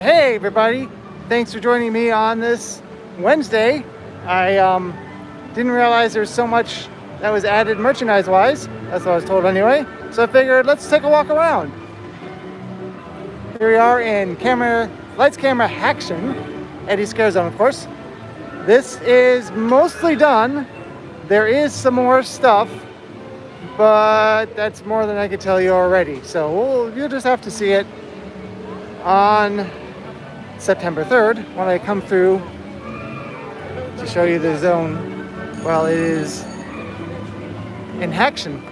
Hey everybody, thanks for joining me on this Wednesday. I didn't realize there's so much that was added merchandise wise. That's what I was told anyway. So I figured let's take a walk around. Here we are in Lights Camera Action, Eddie Scare Zone of course. This is mostly done. There is some more stuff, but that's more than I could tell you already. So you'll just have to see it on September 3rd when I come through to show you the zone. Well, it is in action.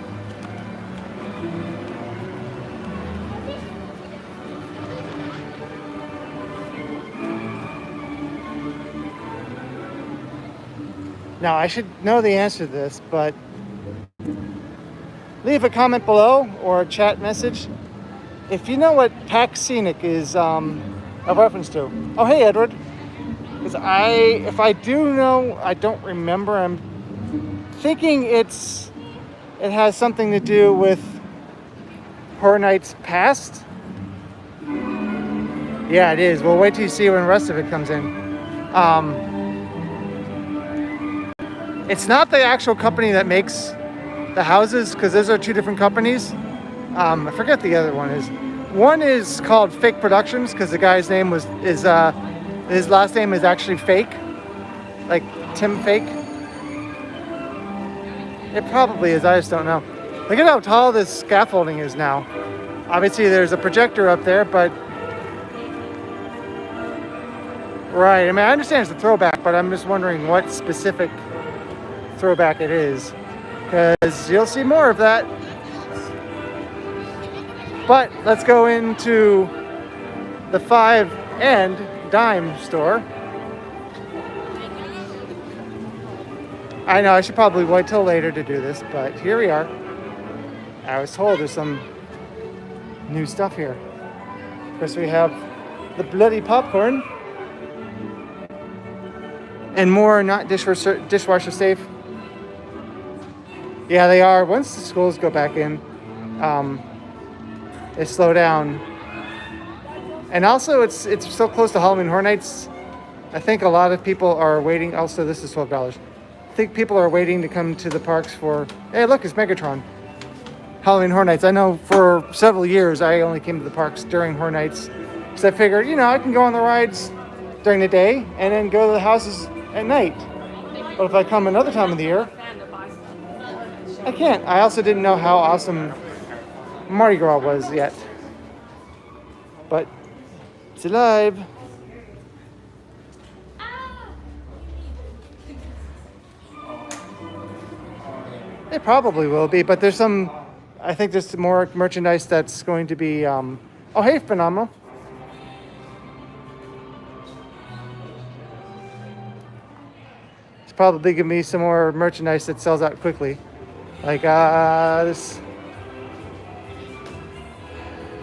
Now, I should know the answer to this, but leave a comment below or a chat message if you know what Pack Scenic is a reference to. Oh, hey, Edward. Because if I do know, I don't remember. I'm thinking it has something to do with Horror Nights Past. Yeah, it is. We'll wait till you see when the rest of it comes in. It's not the actual company that makes the houses, because those are two different companies. I forget the other one is. One is called Fake Productions because the guy's name is his last name is actually Fake, like Tim Fake. It probably is. I just don't know. Look at how tall this scaffolding is now. Obviously, there's a projector up there, but right. I mean, I understand it's a throwback, but I'm just wondering what specific throwback it is, because you'll see more of that. But let's go into the 5 and dime store. I know I should probably wait till later to do this, but here we are. I was told there's some new stuff here. First we have the bloody popcorn and more not dishwasher safe. Yeah, they are. Once the schools go back in, they slow down. And also it's so close to Halloween Horror Nights. I think a lot of people are waiting. Also, this is $12. I think people are waiting to come to the parks for, hey look, it's Megatron. Halloween Horror Nights. I know for several years I only came to the parks during Horror Nights because I figured, I can go on the rides during the day and then go to the houses at night. But if I come another time of the year, I can't. I also didn't know how awesome Mardi Gras was yet, but it's alive. It probably will be, but I think there's more merchandise that's going to be, oh hey, Phenomenal. It's probably going to be some more merchandise that sells out quickly. Like this.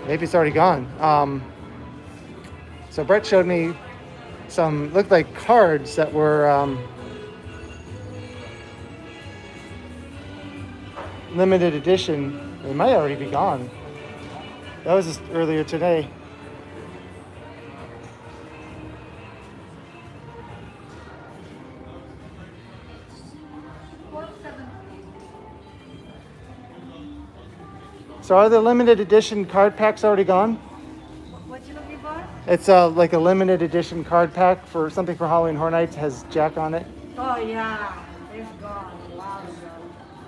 Maybe it's already gone. So Brett showed me some, looked like cards that were limited edition. They might already be gone. That was just earlier today. So are the limited edition card packs already gone? What you looking for? It's like a limited edition card pack for something for Halloween Horror Nights. Has Jack on it. Oh yeah, it's gone a while ago.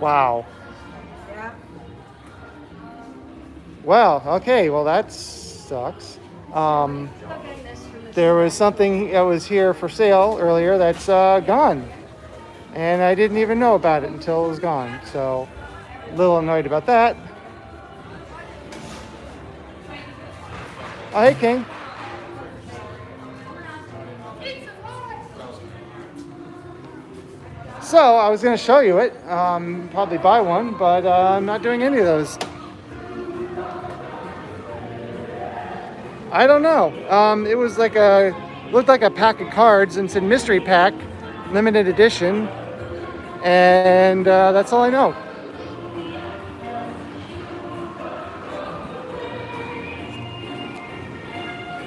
Wow. Yeah. Well, okay. Well, that sucks. There was something that was here for sale earlier that's gone. And I didn't even know about it until it was gone. So a little annoyed about that. Oh, hey, King. So, I was going to show you it. Probably buy one, but I'm not doing any of those. I don't know. It was like looked like a pack of cards and said mystery pack, limited edition. And that's all I know.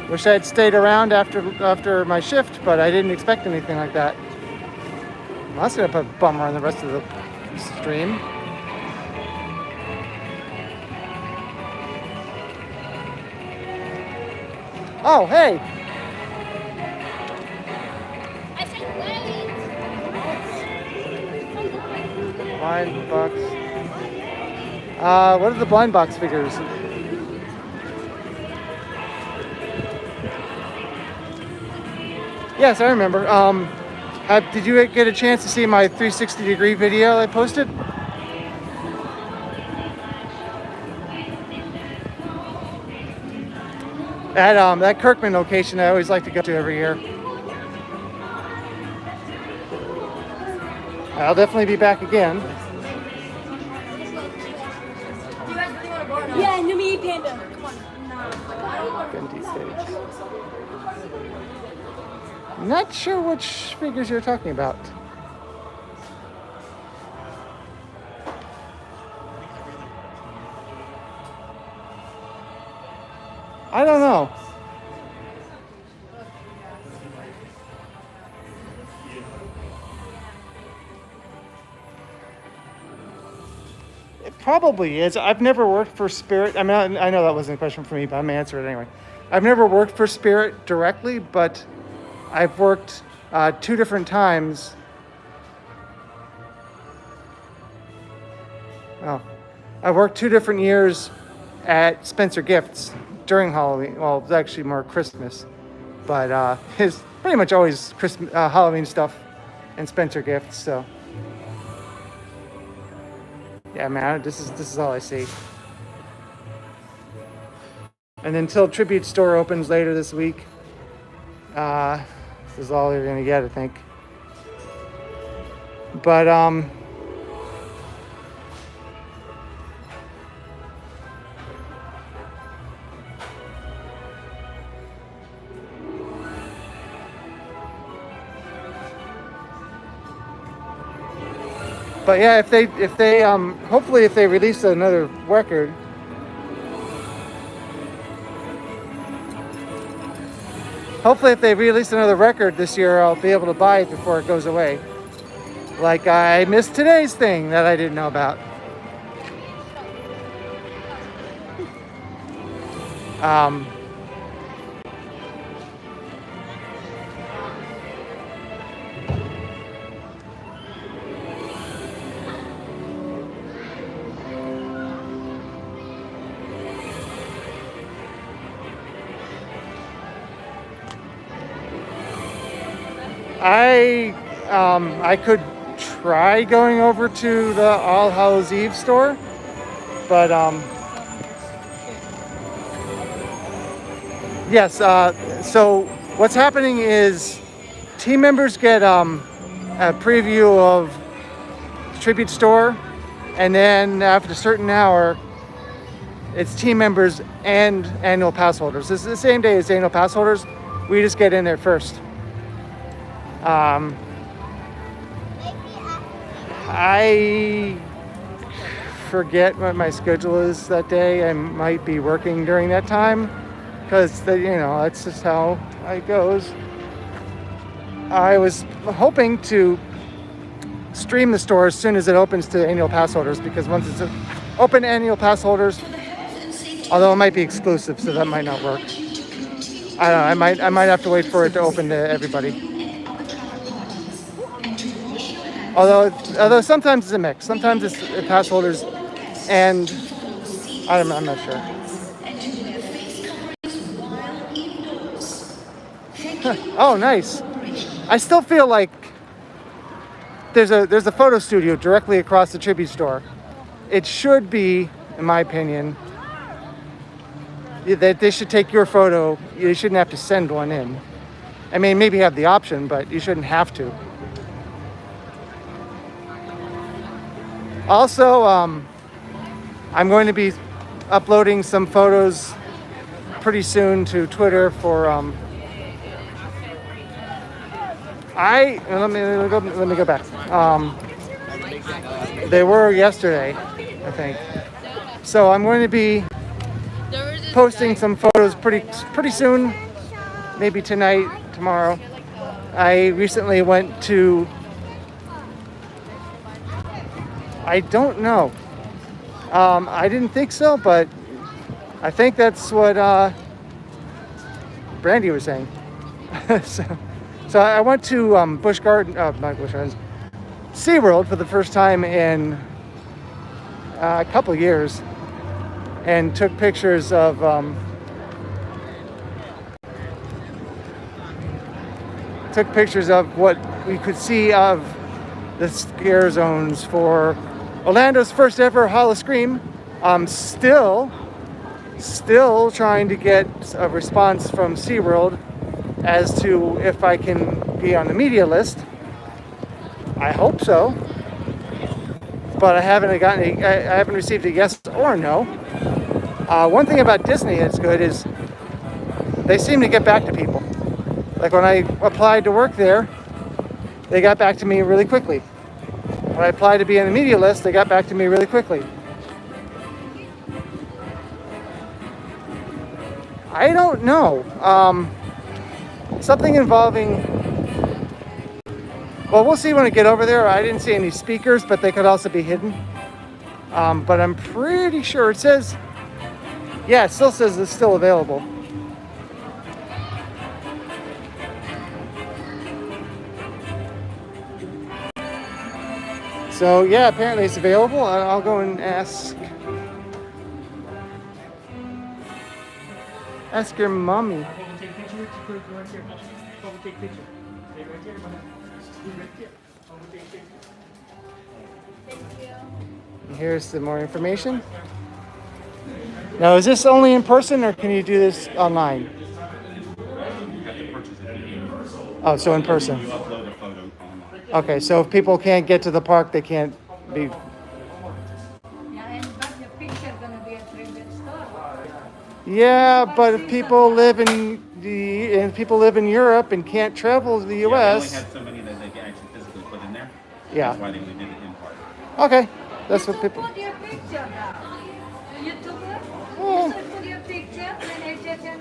Wish I had stayed around after my shift, but I didn't expect anything like that. Well, that's gonna put a bummer on the rest of the stream. Oh, hey! I said Blind box. What are the blind box figures? Yes, I remember. Did you get a chance to see my 360-degree video I posted? That Kirkman location I always like to go to every year. I'll definitely be back again. Yeah, and me panda. Come on. Empty stage. Not sure which figures you're talking about. I don't know. It probably is. I've never worked for Spirit. I mean, I know that wasn't a question for me, but I'm gonna answer it anyway. I've never worked for Spirit directly, but I've worked 2 different times. Oh, I worked 2 different years at Spencer Gifts during Halloween. Well, it was actually more Christmas, but it's pretty much always Christmas, Halloween stuff, and Spencer Gifts. So, yeah, man, this is all I see. And until Tribute Store opens later this week, this is all you're gonna get, I think. But yeah, if they hopefully if they release another record. Hopefully if they release another record this year, I'll be able to buy it before it goes away. Like I missed today's thing that I didn't know about. I could try going over to the All Hallows Eve store, but yes. So what's happening is team members get a preview of the Tribute Store, and then after a certain hour, it's team members and annual pass holders. This is the same day as annual pass holders. We just get in there first. I forget what my schedule is that day. I might be working during that time because that's just how it goes. I was hoping to stream the store as soon as it opens to annual pass holders, because once it's open to annual pass holders, although it might be exclusive, so that might not work. I don't know. I might have to wait for it to open to everybody. Although sometimes it's a mix. Sometimes it's pass holders, and I'm not sure. Oh, nice. I still feel like there's a photo studio directly across the Tribute Store. It should be, in my opinion, that they should take your photo. You shouldn't have to send one in. I mean, maybe you have the option, but you shouldn't have to. Also, I'm going to be uploading some photos pretty soon to Twitter for let me go back. They were yesterday, I think. So I'm going to be posting some photos pretty soon maybe tonight, tomorrow. I recently went to, I don't know. I didn't think so, but I think that's what Brandy was saying. so I went to Busch Garden, not Busch Gardens, SeaWorld for the first time in a couple of years, and took pictures of what we could see of the scare zones for Orlando's first ever Hall of Scream. Still trying to get a response from SeaWorld as to if I can be on the media list. I hope so, but I haven't received a yes or no. One thing about Disney that's good is they seem to get back to people. Like when I applied to work there, they got back to me really quickly. When I applied to be on the media list, they got back to me really quickly. I don't know. Something involving... Well, we'll see when I get over there. I didn't see any speakers, but they could also be hidden. But I'm pretty sure it says... Yeah, it still says it's still available. So yeah, apparently it's available. I'll go and ask your mommy. Here's some more information. Now, is this only in person, or can you do this online? Oh, so in person. Okay, so if people can't get to the park, they can't be... Yeah, but the picture gonna be a private store. Yeah, but if people live in Europe and can't travel to the U.S. Yeah, they only had so many that they can actually physically put in there. Yeah. That's why they only did it in park. Okay, that's what people... Put your picture now. YouTuber? Oh. You should put your picture when HHN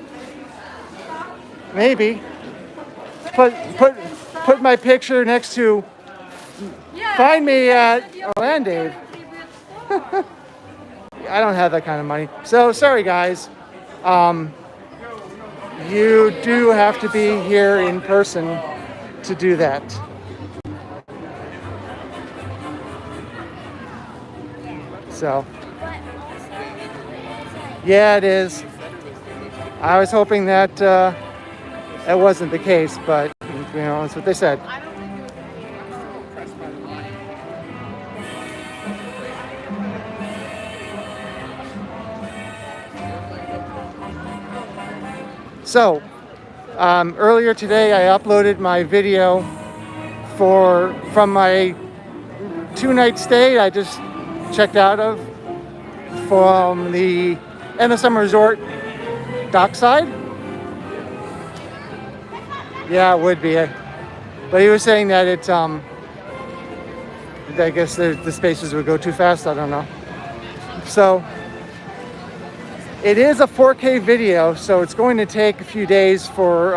stop. Maybe. Put my picture next to... Yeah, Find me at your Orlando. private store. I don't have that kind of money. So, sorry guys. You do have to be here in person to do that. So, yeah, it is. I was hoping that that wasn't the case, but you know, that's what they said. So, earlier today I uploaded my video from my 2-night stay I just checked out of from the End of Summer Resort dockside. Yeah, it would be. But he was saying that it's, I guess the spaces would go too fast, I don't know. So, it is a 4K video, so it's going to take a few days for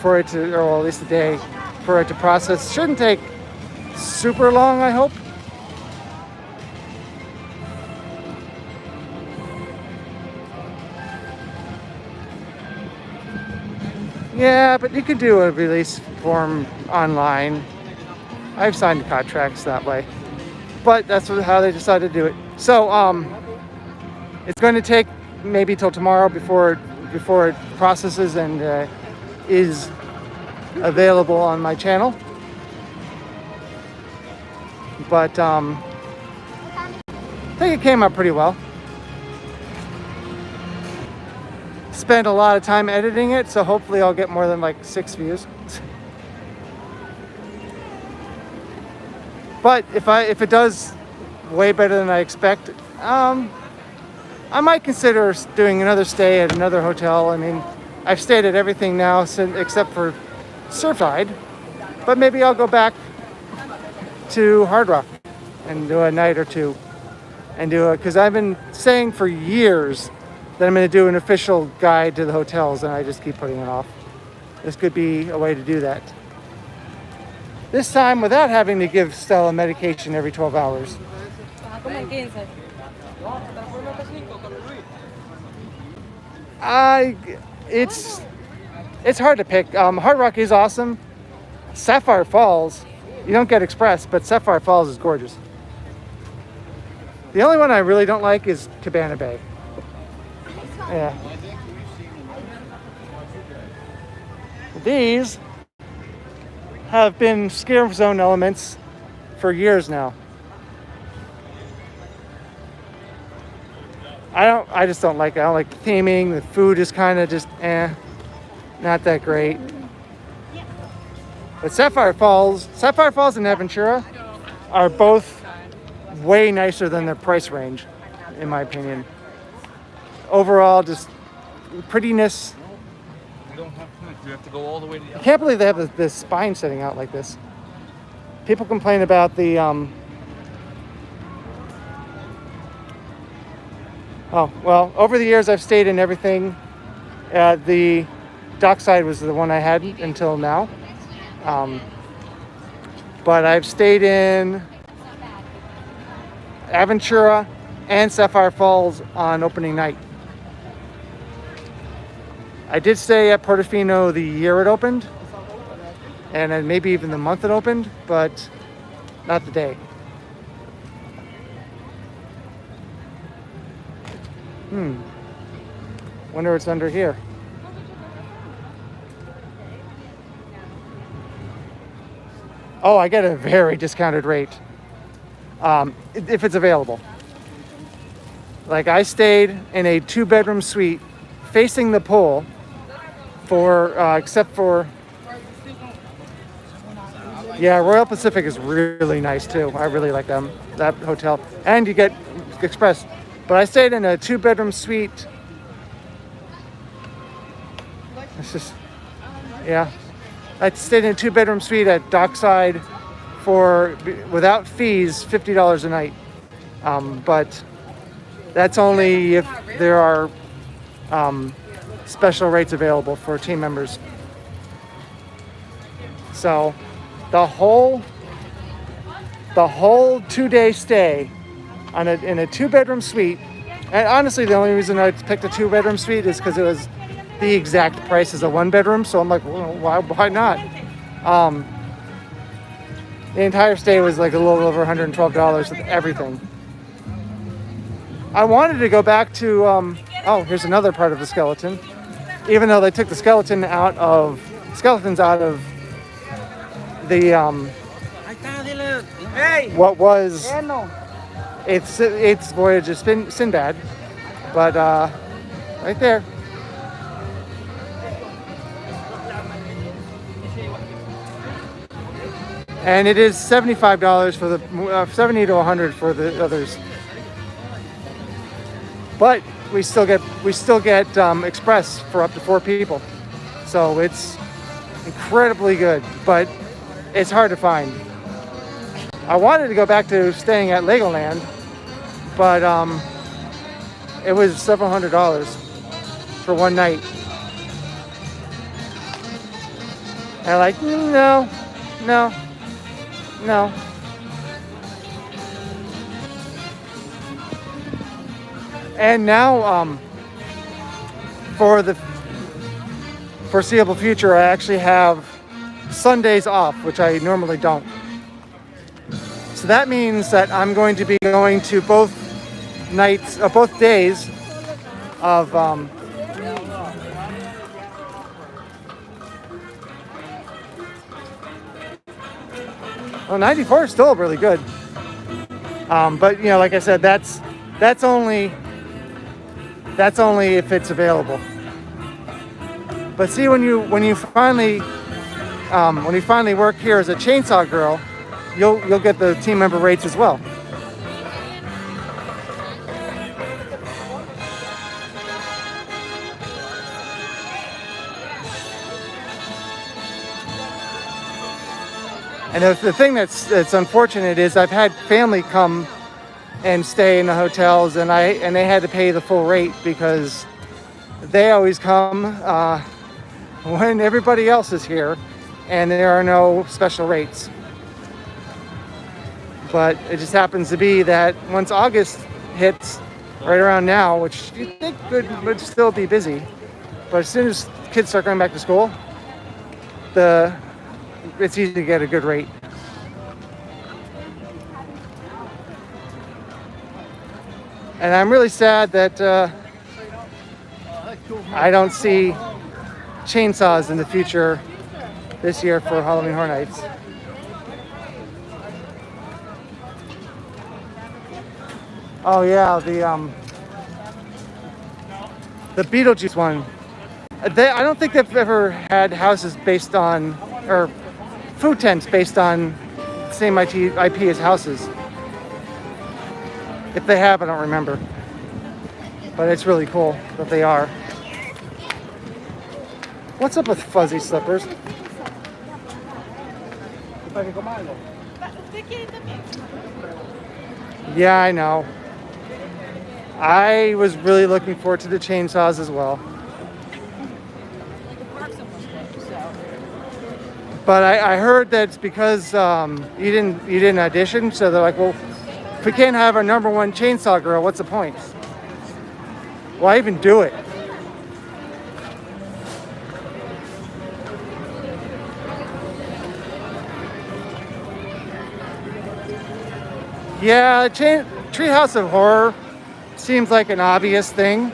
it to, or at least a day, for it to process. Shouldn't take super long, I hope. Yeah, but you could do a release form online. I've signed contracts that way, but that's how they decided to do it. So, it's going to take maybe till tomorrow before it processes and is available on my channel. But I think it came out pretty well. Spent a lot of time editing it, so hopefully I'll get more than like 6 views. But if it does way better than I expect, I might consider doing another stay at another hotel. I mean, I've stayed at everything now except for Surfside, but maybe I'll go back to Hard Rock and do a night or two and do it, because I've been saying for years that I'm going to do an official guide to the hotels, and I just keep putting it off. this could be a way to do that. This time without having to give Stella medication every 12 hours. It's hard to pick. Hard Rock is awesome. Sapphire Falls, you don't get Express, but Sapphire Falls is gorgeous. The only one I really don't like is Cabana Bay. Yeah. These have been scare zone elements for years now. I just don't like it. I don't like the theming. The food is kind of just not that great. But Sapphire Falls and Aventura are both way nicer than their price range, in my opinion. Overall, just prettiness. We don't have to. We have to go all the way to the I can't believe they have this spine sitting out like this. People complain about the oh, well, over the years I've stayed in everything. The dockside was the one I had until now. But I've stayed in Aventura and Sapphire Falls on opening night. I did stay at Portofino the year it opened, and then maybe even the month it opened, but not the day. Wonder what's under here. Oh, I get a very discounted rate if it's available. Like, I stayed in a 2-bedroom suite facing the pool for except for Royal Pacific is really nice too. I really like that hotel, and you get Express. But I stayed in a 2-bedroom suite. It's just, I stayed in a 2-bedroom suite at Dockside for, without fees, $50 a night. But that's only if there are special rates available for team members. So the whole 2-day stay in a 2-bedroom suite, and honestly the only reason I picked a 2-bedroom suite is because it was the exact price as a 1-bedroom, so I'm like, well, why not? The entire stay was like a little over $112 with everything. I wanted to go back to oh, here's another part of the skeleton. Even though they took the skeletons out of the what was its voyage of Sinbad, but right there. And it is $75 for the $70 to $100 for the others. But we still get Express for up to 4 people, so it's incredibly good. But it's hard to find. I wanted to go back to staying at Legoland, but it was several $100s for one night. And like, no. And now, for the foreseeable future, I actually have Sundays off, which I normally don't. So that means that I'm going to be going to both days of well, 94 is still really good. But like I said, that's only if it's available. But see, when you finally work here as a chainsaw girl, you'll get the team member rates as well. And the thing that's unfortunate is I've had family come and stay in the hotels, and they had to pay the full rate because they always come when everybody else is here and there are no special rates. But it just happens to be that once August hits, right around now, which you think would still be busy, but as soon as kids start going back to school, it's easy to get a good rate. And I'm really sad that I don't see chainsaws in the future this year for Halloween Horror Nights. Oh yeah, the Beetlejuice one. I don't think they've ever had houses based on, or food tents based on the same IP as houses. If they have, I don't remember. But it's really cool that they are. What's up with fuzzy slippers? Yeah, I know. I was really looking forward to the chainsaws as well. But I heard that it's because you didn't audition, so they're like, well, if we can't have our #1 chainsaw girl, what's the point? Why even do it? Yeah, Treehouse of Horror seems like an obvious thing.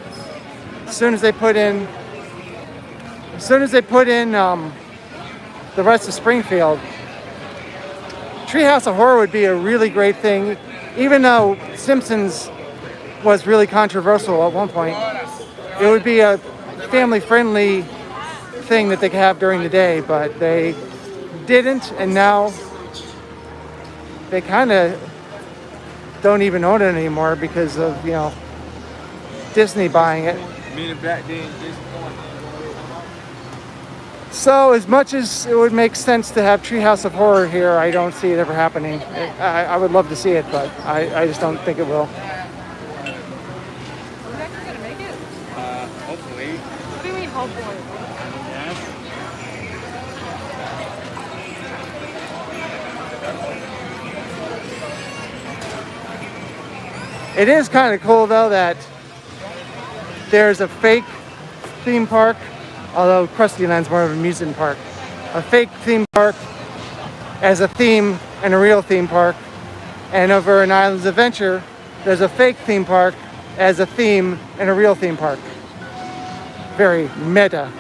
As soon as they put in the rest of Springfield, Treehouse of Horror would be a really great thing, even though Simpsons was really controversial at one point. It would be a family-friendly thing that they could have during the day, but they didn't, and now they kind of don't even own it anymore because of, Disney buying it. So as much as it would make sense to have Treehouse of Horror here, I don't see it ever happening. I would love to see it, but I just don't think it will. Hopefully. What do you mean, hopefully? It is kind of cool though that there's a fake theme park, although Krusty Land's more of an amusement park. A fake theme park as a theme and a real theme park. And over in Islands Adventure, there's a fake theme park as a theme and a real theme park. Very meta.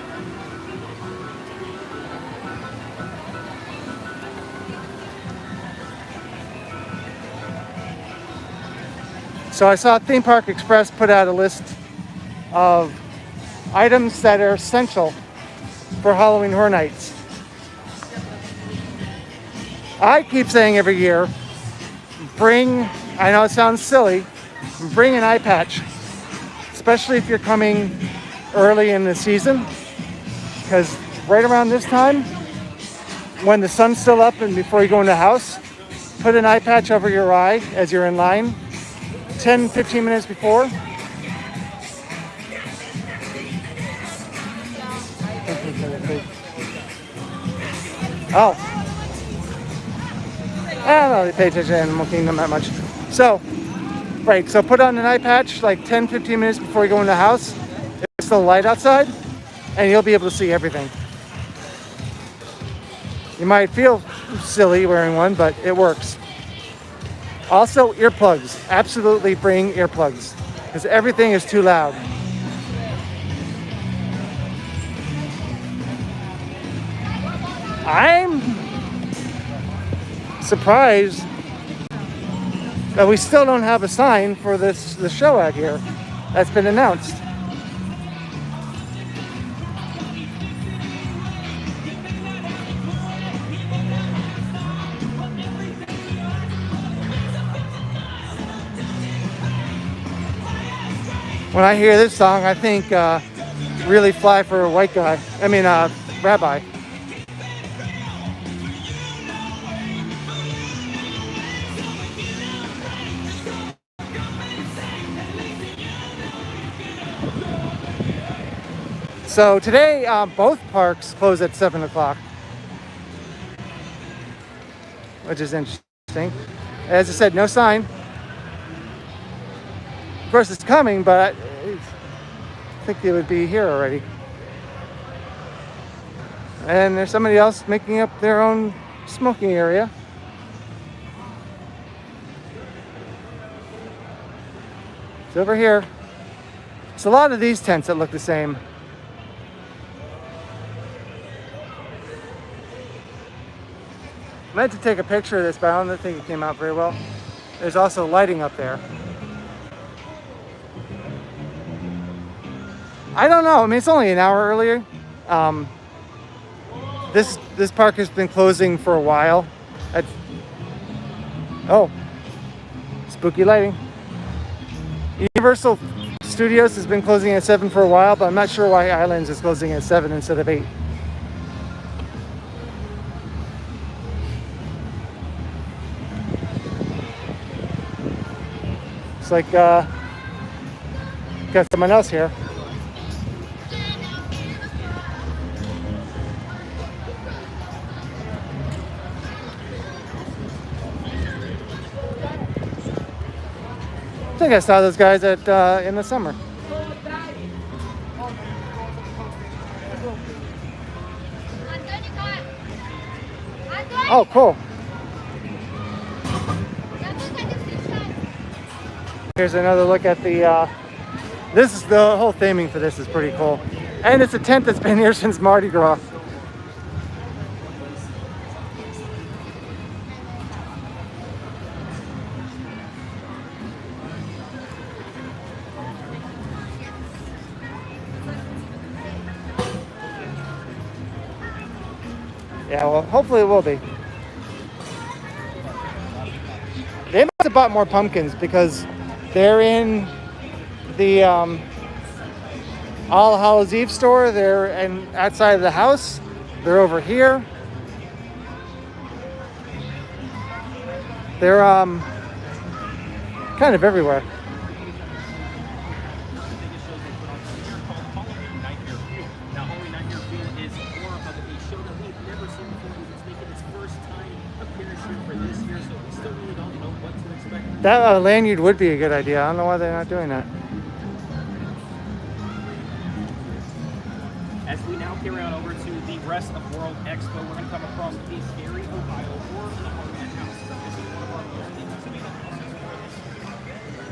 So I saw Theme Park Express put out a list of items that are essential for Halloween Horror Nights. I keep saying every year, I know it sounds silly, bring an eye patch, especially if you're coming early in the season, because right around this time, when the sun's still up and before you go in the house, put an eye patch over your eye as you're in line, 10-15 minutes before. Oh. I don't really pay attention to Animal Kingdom that much. So, right, so put on an eye patch like 10-15 minutes before you go in the house. It's still light outside, and you'll be able to see everything. You might feel silly wearing one, but it works. Also, earplugs. Absolutely bring earplugs, because everything is too loud. I'm surprised that we still don't have a sign for the show out here that's been announced. When I hear this song, I think Really Fly for a White Guy. Rabbi. So today, both parks close at 7 o'clock, which is interesting. As I said, no sign. Of course, it's coming, but I think they would be here already. And there's somebody else making up their own smoking area. It's over here. It's a lot of these tents that look the same. I meant to take a picture of this, but I don't think it came out very well. There's also lighting up there. I don't know. I mean, it's only an hour earlier. This park has been closing for a while. Oh, spooky lighting. Universal Studios has been closing at 7 for a while, but I'm not sure why Islands is closing at 7 instead of 8. It's like got someone else here. I think I saw those guys at in the summer. Oh, cool. Here's another look at the, this is the whole theming for this is pretty cool. And it's a tent that's been here since Mardi Gras. Yeah, well, hopefully it will be. They must have bought more pumpkins because they're in the All Hallows Eve store. They're outside of the house. They're over here. They're kind of everywhere. That lanyard would be a good idea. I don't know why they're not doing that. As we now carry on over to the rest of World Expo, we're going to come across the Scary Ohio Horror in the Heartland House. This is one of our most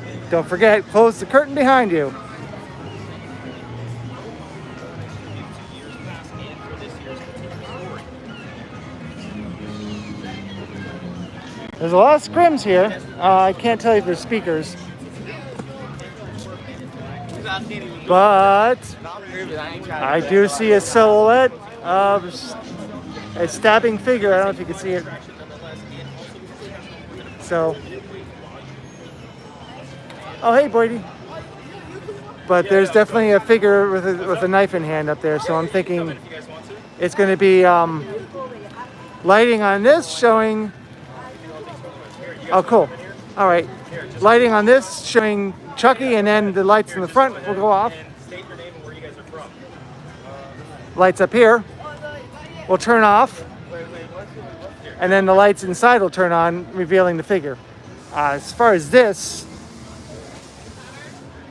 anticipated. Don't forget, close the curtain behind you. There's a lot of scrims here. I can't tell you if they're speakers. But I do see a silhouette of a stabbing figure. I don't know if you can see it. So, oh hey, Boydie. But there's definitely a figure with a knife in hand up there. So I'm thinking it's going to be lighting on this showing. Oh, cool. All right. Lighting on this showing Chucky, and then the lights in the front will go off. Lights up here will turn off, and then the lights inside will turn on, revealing the figure. As far as this,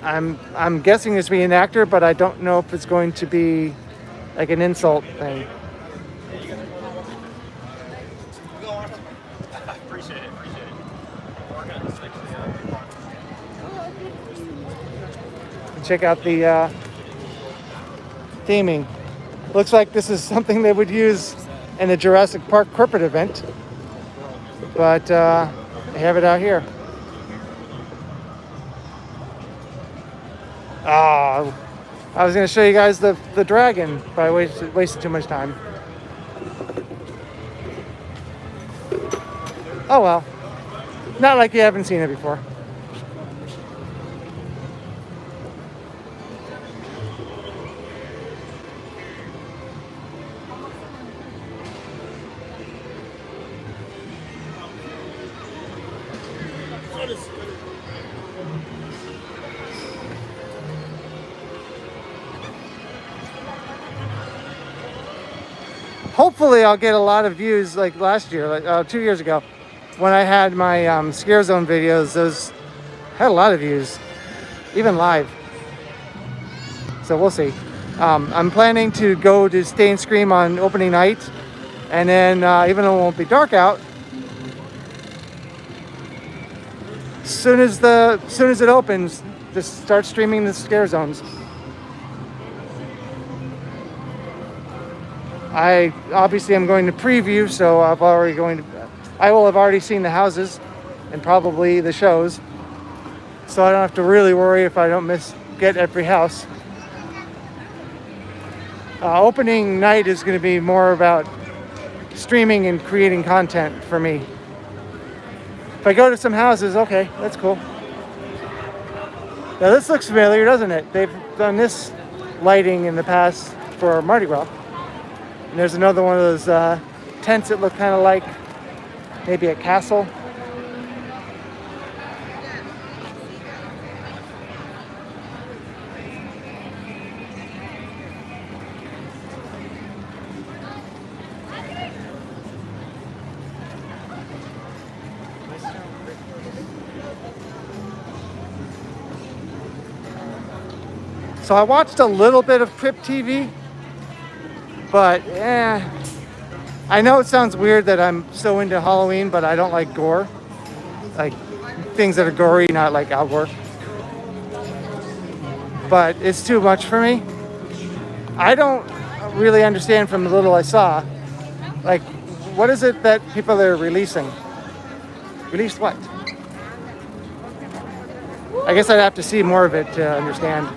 I'm guessing it's be an actor, but I don't know if it's going to be like an insult thing. Check out the theming. Looks like this is something they would use in a Jurassic Park corporate event, but they have it out here. I was going to show you guys the dragon, but I wasted too much time. Oh well, not like you haven't seen it before. hopefully I'll get a lot of views like last year, like 2 years ago, when I had my Scare Zone videos. Those had a lot of views, even live. So we'll see. I'm planning to go to Stay and Scream on opening night, and then even though it won't be dark out, as soon as it opens, just start streaming the Scare Zones. I obviously am going to preview, so I will have already seen the houses and probably the shows, so I don't have to really worry if I don't get every house. Opening night is going to be more about streaming and creating content for me. If I go to some houses, okay, that's cool. Now this looks familiar, doesn't it? They've done this lighting in the past for Mardi Gras. And there's another one of those tents that look kind of like maybe a castle. So I watched a little bit of Crypt TV, but I know it sounds weird that I'm so into Halloween, but I don't like gore. Like things that are gory, not like out gore. But it's too much for me. I don't really understand from the little I saw. Like, what is it that people are releasing? Released what? I guess I'd have to see more of it to understand.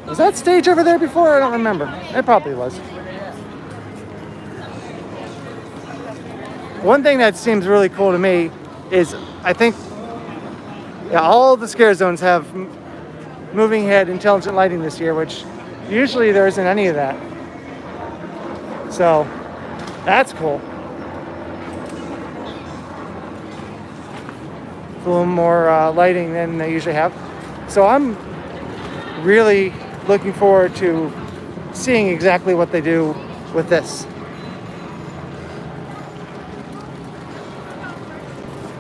Was that stage over there before? I don't remember. It probably was. One thing that seems really cool to me is I think all the Scare Zones have moving head intelligent lighting this year, which usually there isn't any of that. So that's cool. It's a little more lighting than they usually have. So I'm really looking forward to seeing exactly what they do with this.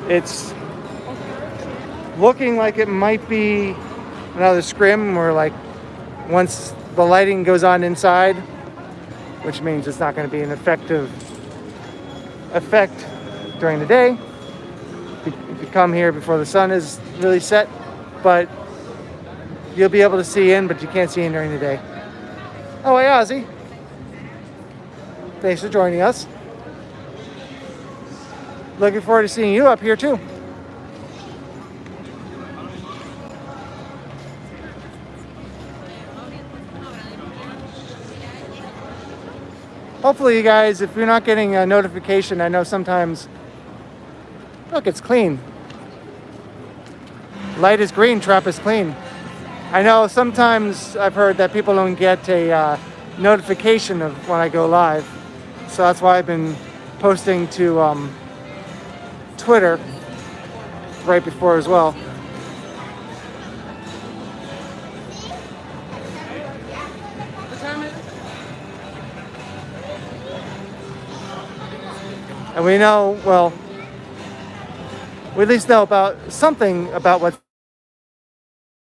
It's looking like it might be another scrim where, like, once the lighting goes on inside, which means it's not going to be an effective effect during the day if you come here before the sun is really set, but you'll be able to see in, but you can't see in during the day. Oh, hey, Ozzy. Thanks for joining us. Looking forward to seeing you up here, too. Hopefully, you guys, if you're not getting a notification, I know sometimes... Look, it's clean. Light is green, trap is clean. I know sometimes I've heard that people don't get a notification of when I go live. So that's why I've been posting to Twitter right before as well. And we know, well, we at least know about something about what's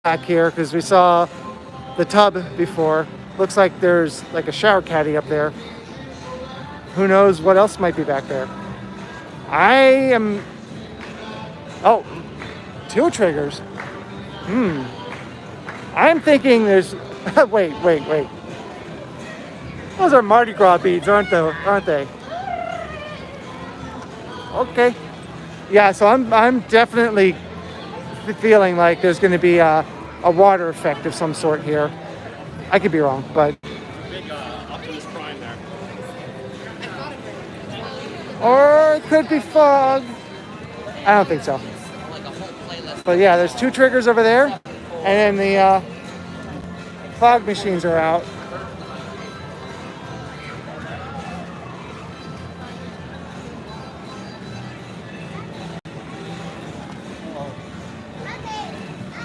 back here, because we saw the tub before. Looks like there's like a shower caddy up there. Who knows what else might be back there? Oh, 2 triggers. I'm thinking there's, wait. Those are Mardi Gras beads, aren't they? Okay. Yeah, so I'm definitely feeling like there's going to be a water effect of some sort here. I could be wrong, but... Big Optimus Prime there. Or it could be fog. I don't think so. But yeah, there's 2 triggers over there, and then the fog machines are out.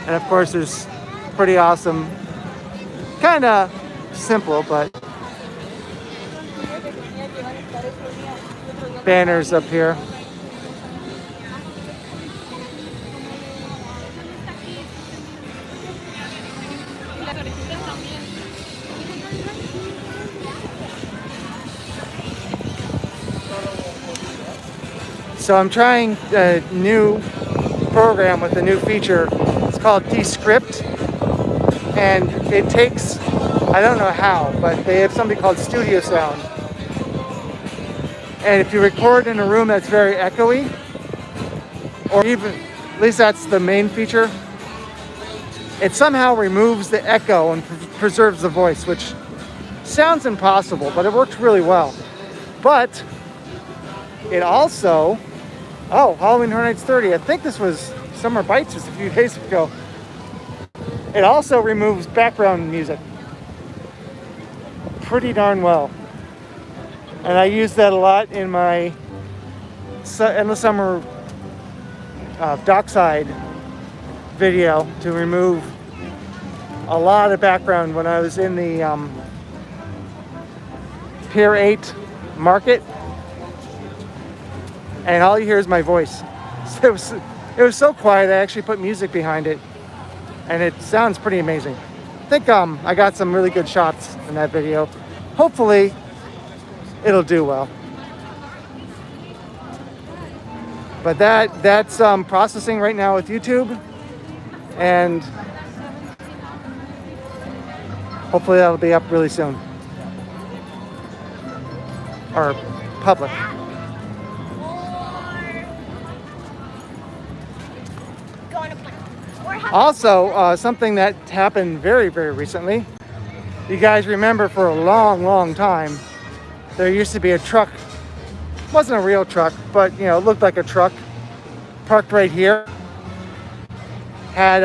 And of course, there's pretty awesome, kind of simple, but banners up here. So I'm trying a new program with a new feature. It's called Descript, and it takes, I don't know how, but they have something called Studio Sound. And if you record in a room that's very echoey, or even, at least that's the main feature, it somehow removes the echo and preserves the voice, which sounds impossible, but it works really well. But it also, oh, Halloween Horror Nights 30. I think this was Summer Bites just a few days ago. It also removes background music pretty darn well. And I use that a lot in my Endless Summer Dockside video to remove a lot of background when I was in the Pier 8 market. And all you hear is my voice. So it was so quiet, I actually put music behind it. And it sounds pretty amazing. I think I got some really good shots in that video. Hopefully, it'll do well. But that's processing right now with YouTube. And hopefully that'll be up really soon. Or public. Also, something that happened very, very recently. You guys remember for a long, long time, there used to be a truck. It wasn't a real truck, but you know, it looked like a truck parked right here. Had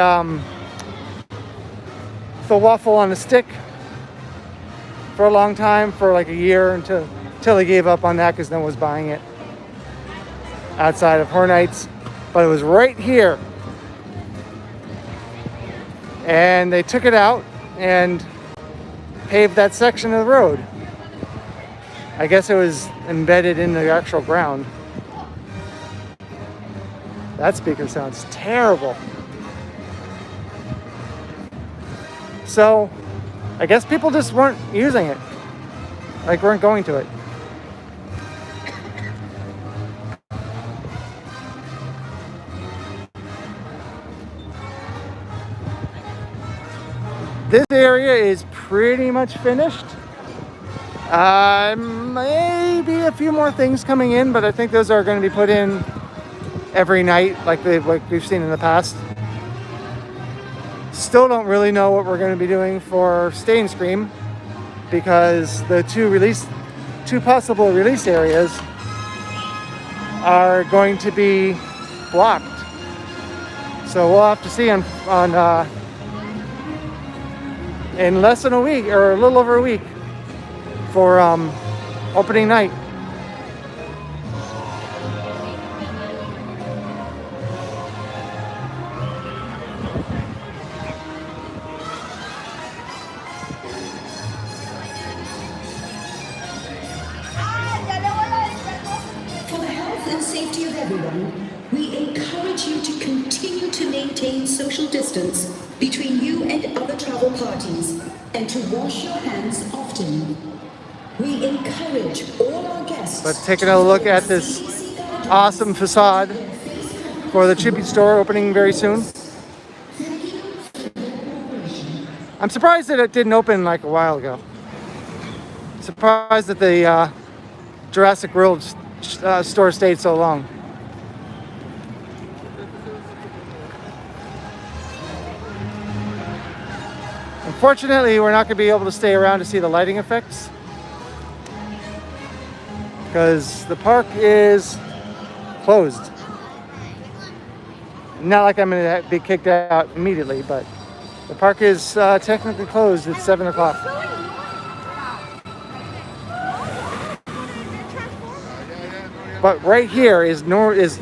the waffle on a stick for a long time, for like a year, until they gave up on that because no one was buying it outside of Horror Nights. But it was right here. And they took it out and paved that section of the road. I guess it was embedded in the actual ground. That speaker sounds terrible. So, I guess people just weren't using it. Like, weren't going to it. This area is pretty much finished. Maybe a few more things coming in, but I think those are going to be put in every night like we've seen in the past. Still don't really know what we're going to be doing for Stay and Scream because the two possible release areas are going to be blocked. So we'll have to see on in less than a week, or a little over a week, for opening night. For the health and safety of everyone, we encourage you to continue to maintain social distance between you and other travel parties, and to wash your hands often. We encourage all our guests. But taking a look at this awesome facade for the tribute store opening very soon. I'm surprised that it didn't open like a while ago. Surprised that the Jurassic World store stayed so long. Unfortunately, we're not going to be able to stay around to see the lighting effects because the park is closed. Not like I'm going to be kicked out immediately, but the park is technically closed at 7 o'clock. But right here is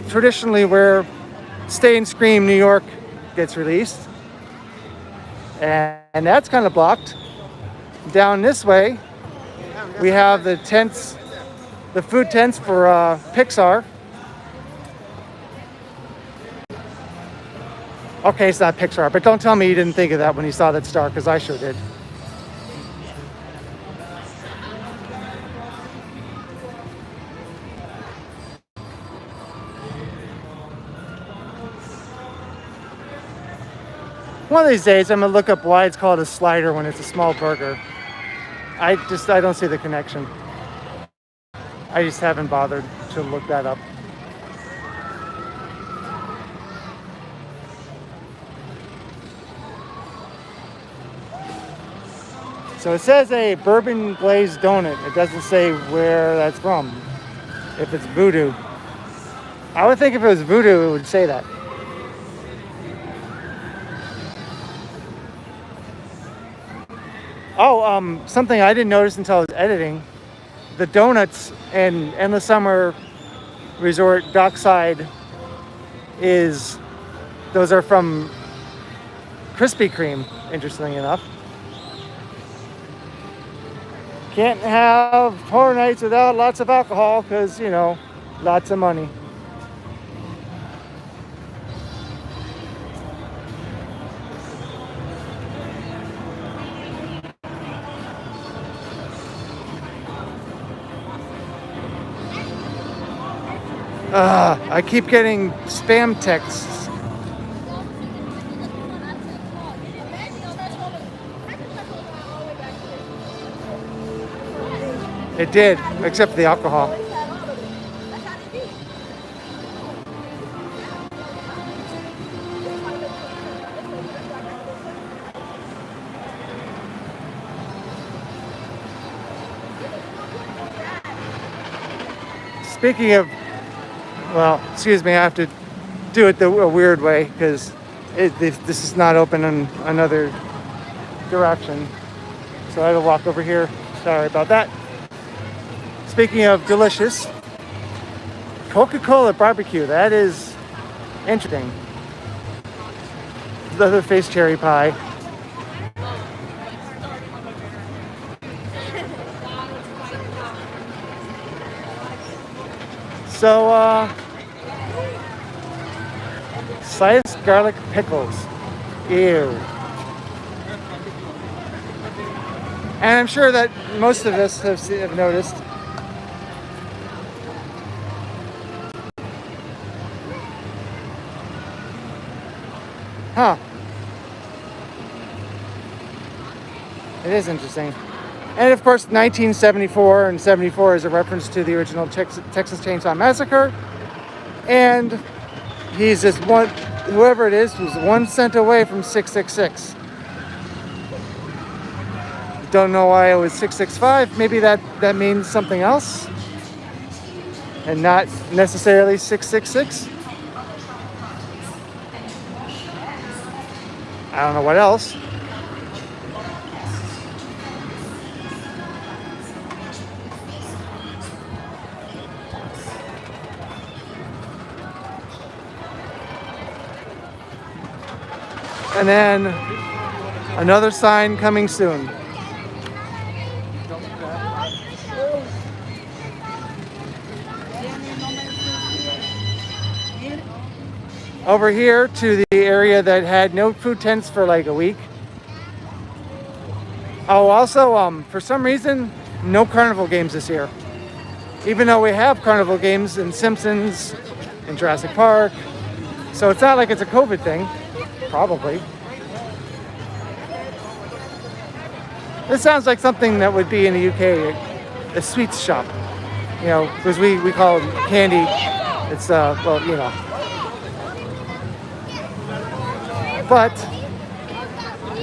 traditionally where Stay and Scream New York gets released. and that's kind of blocked. Down this way, we have the tents, the food tents for Pixar. Okay, it's not Pixar, but don't tell me you didn't think of that when you saw that star, because I sure did. One of these days, I'm gonna look up why it's called a slider when it's a small burger. I don't see the connection. I just haven't bothered to look that up. So it says a bourbon glazed donut. It doesn't say where that's from. If it's Voodoo. I would think if it was Voodoo, it would say that. Oh, something I didn't notice until I was editing. The donuts in Endless Summer Resort Dockside those are from Krispy Kreme, interestingly enough. Can't have horror nights without lots of alcohol because, you know, lots of money. I keep getting spam texts. It did, except for the alcohol. Speaking of, well, excuse me, I have to do it a weird way because this is not open in another direction. So I had to walk over here. Sorry about that. Speaking of delicious, Coca-Cola Barbecue. That is interesting. Leatherface cherry pie. So, sliced garlic pickles. Ew. And I'm sure that most of us have noticed. Huh. It is interesting. And of course, 1974 and 74 is a reference to the original Texas Chainsaw Massacre. And he's just whoever it is, was 1 cent away from 666. Don't know why it was 665. Maybe that means something else. And not necessarily 666. I don't know what else. And then another sign coming soon. Over here to the area that had no food tents for like a week. Oh, also, for some reason, no carnival games this year. Even though we have carnival games in Simpsons, in Jurassic Park. So it's not like it's a COVID thing. Probably. This sounds like something that would be in the UK, a sweets shop. You know, because we call it candy. It's, well, you know. But,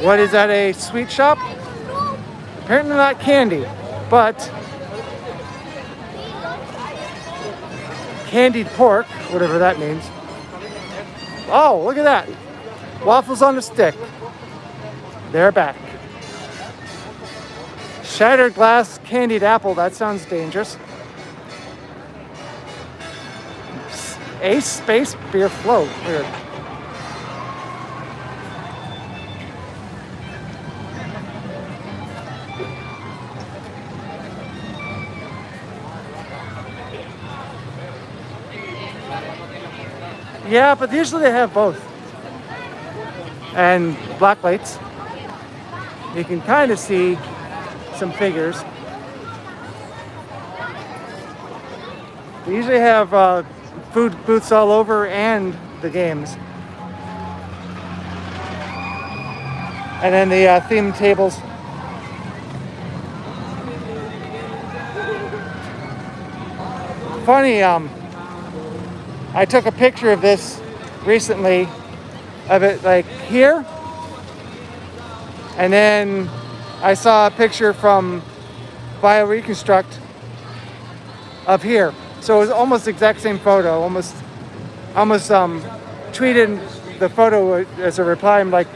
what is at a sweet shop? Apparently not candy, but candied pork, whatever that means. Oh, look at that. Waffles on a stick. They're back. Shattered glass candied apple. That sounds dangerous. Ace Space Beer Float. Weird. Yeah, but usually they have both. And black lights. You can kind of see some figures. They usually have food booths all over and the games. And then the themed tables. Funny, I took a picture of this recently, of it like here, and then I saw a picture from BioReconstruct of here. So it was almost the exact same photo, almost tweeted the photo as a reply. I'm like,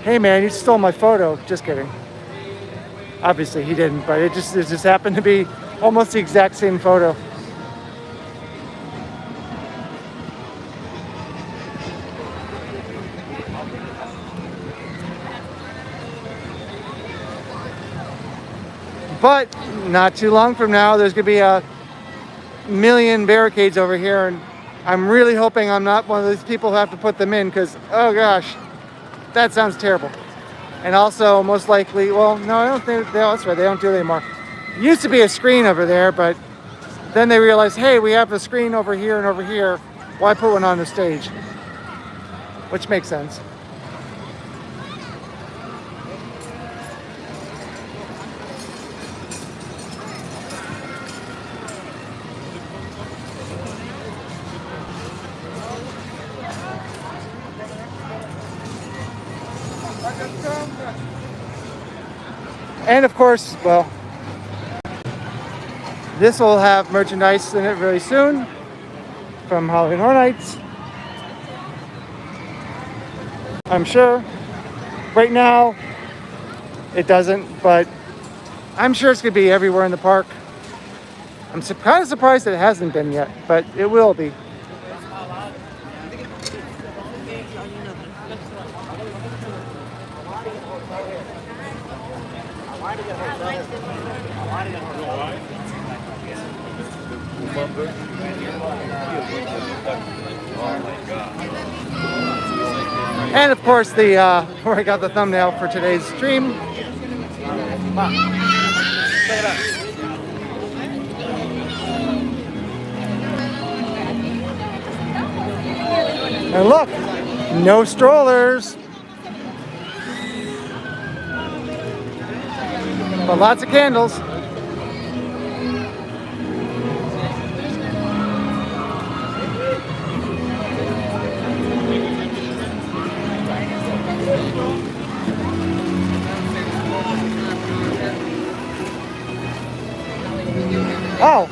hey man, you stole my photo. Just kidding. Obviously he didn't, but it just happened to be almost the exact same photo. But not too long from now, there's going to be a million barricades over here, and I'm really hoping I'm not one of those people who have to put them in, because, oh gosh, that sounds terrible. And also, most likely, well, no, I don't think, that's right, they don't do it anymore. It used to be a screen over there, but then they realized, hey, we have a screen over here and over here, why put one on the stage? Which makes sense. And of course, well, this will have merchandise in it very soon from Halloween Horror Nights, I'm sure. Right now, it doesn't, but I'm sure it's going to be everywhere in the park. I'm kind of surprised that it hasn't been yet, but it will be. And of course, the where I got the thumbnail for today's stream. And look, no strollers, but lots of candles. Oh.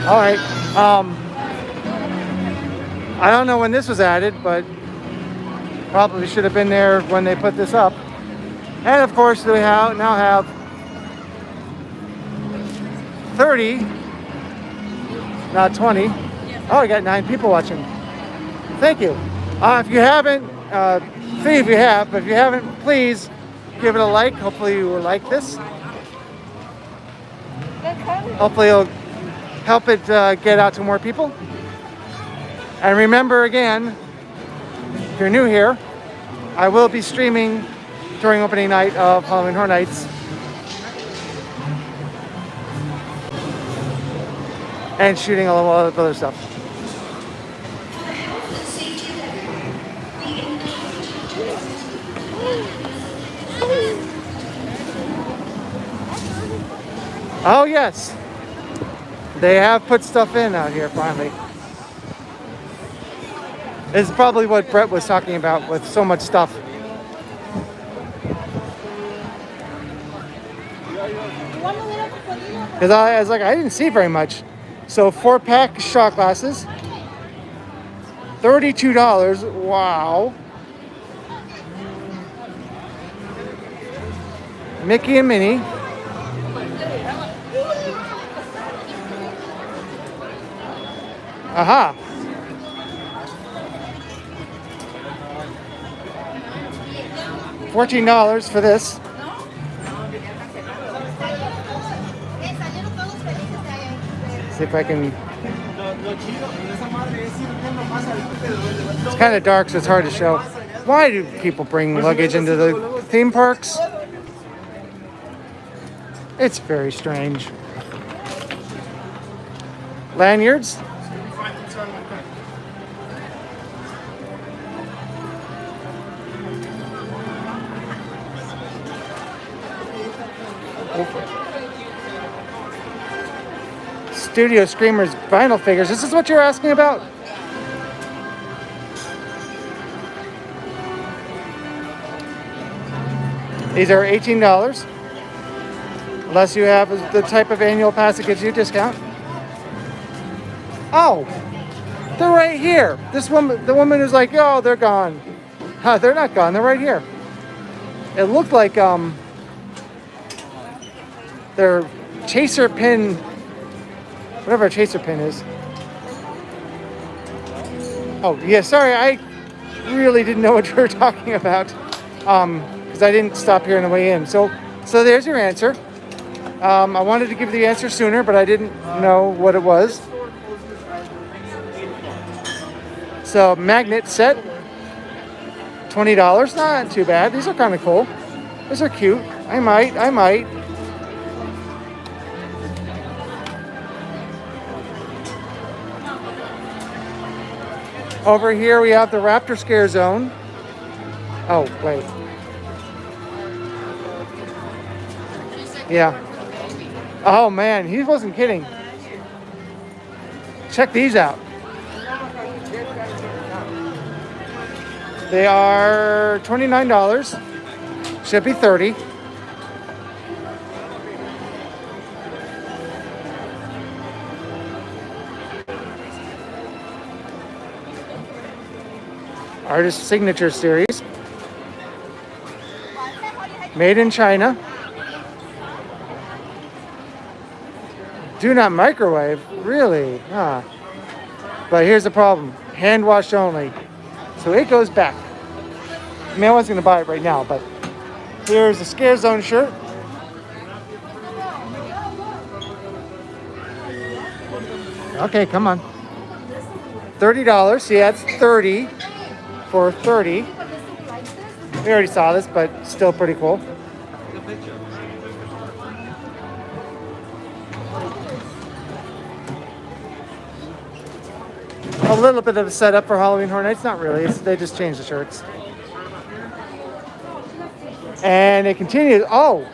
All right. I don't know when this was added, but probably should have been there when they put this up. And of course, we now have 30, not 20. Oh, I got 9 people watching. Thank you. If you haven't, 3 if you have, but if you haven't, please give it a like. Hopefully you will like this. Hopefully it'll help it get out to more people. And remember again, if you're new here, I will be streaming during opening night of Halloween Horror Nights. And shooting a lot of other stuff. Oh yes, they have put stuff in out here finally. This is probably what Brett was talking about with so much stuff. Because I was like, I didn't see very much. So 4-pack shot glasses, $32. Wow. Mickey and Minnie. Aha. $14 for this. See if I can. It's kind of dark, so it's hard to show. Why do people bring luggage into the theme parks? It's very strange. Lanyards. Studio Screamers vinyl figures. This is what you're asking about? These are $18. Unless you have the type of annual pass that gives you a discount. Oh, they're right here. This woman, the woman who's like, oh, they're gone. Huh, they're not gone. They're right here. It looked like their chaser pin, whatever a chaser pin is. Oh, yeah, sorry, I really didn't know what you were talking about because I didn't stop here on the way in. So there's your answer. I wanted to give the answer sooner, but I didn't know what it was. So magnet set, $20. Not too bad. These are kind of cool. These are cute. I might. Over here we have the Raptor Scare Zone. Oh, wait. Yeah. Oh man, he wasn't kidding. Check these out. They are $29. Should be $30. Artist Signature Series. Made in China. Do not microwave? Really? Huh. But here's the problem. Hand wash only. So it goes back. I mean, I wasn't going to buy it right now, but here's a Scare Zone shirt. Okay, come on. $30. See, that's 30 for 30. We already saw this, but still pretty cool. A little bit of a setup for Halloween Horror Nights. Not really. They just changed the shirts. And it continues. Oh!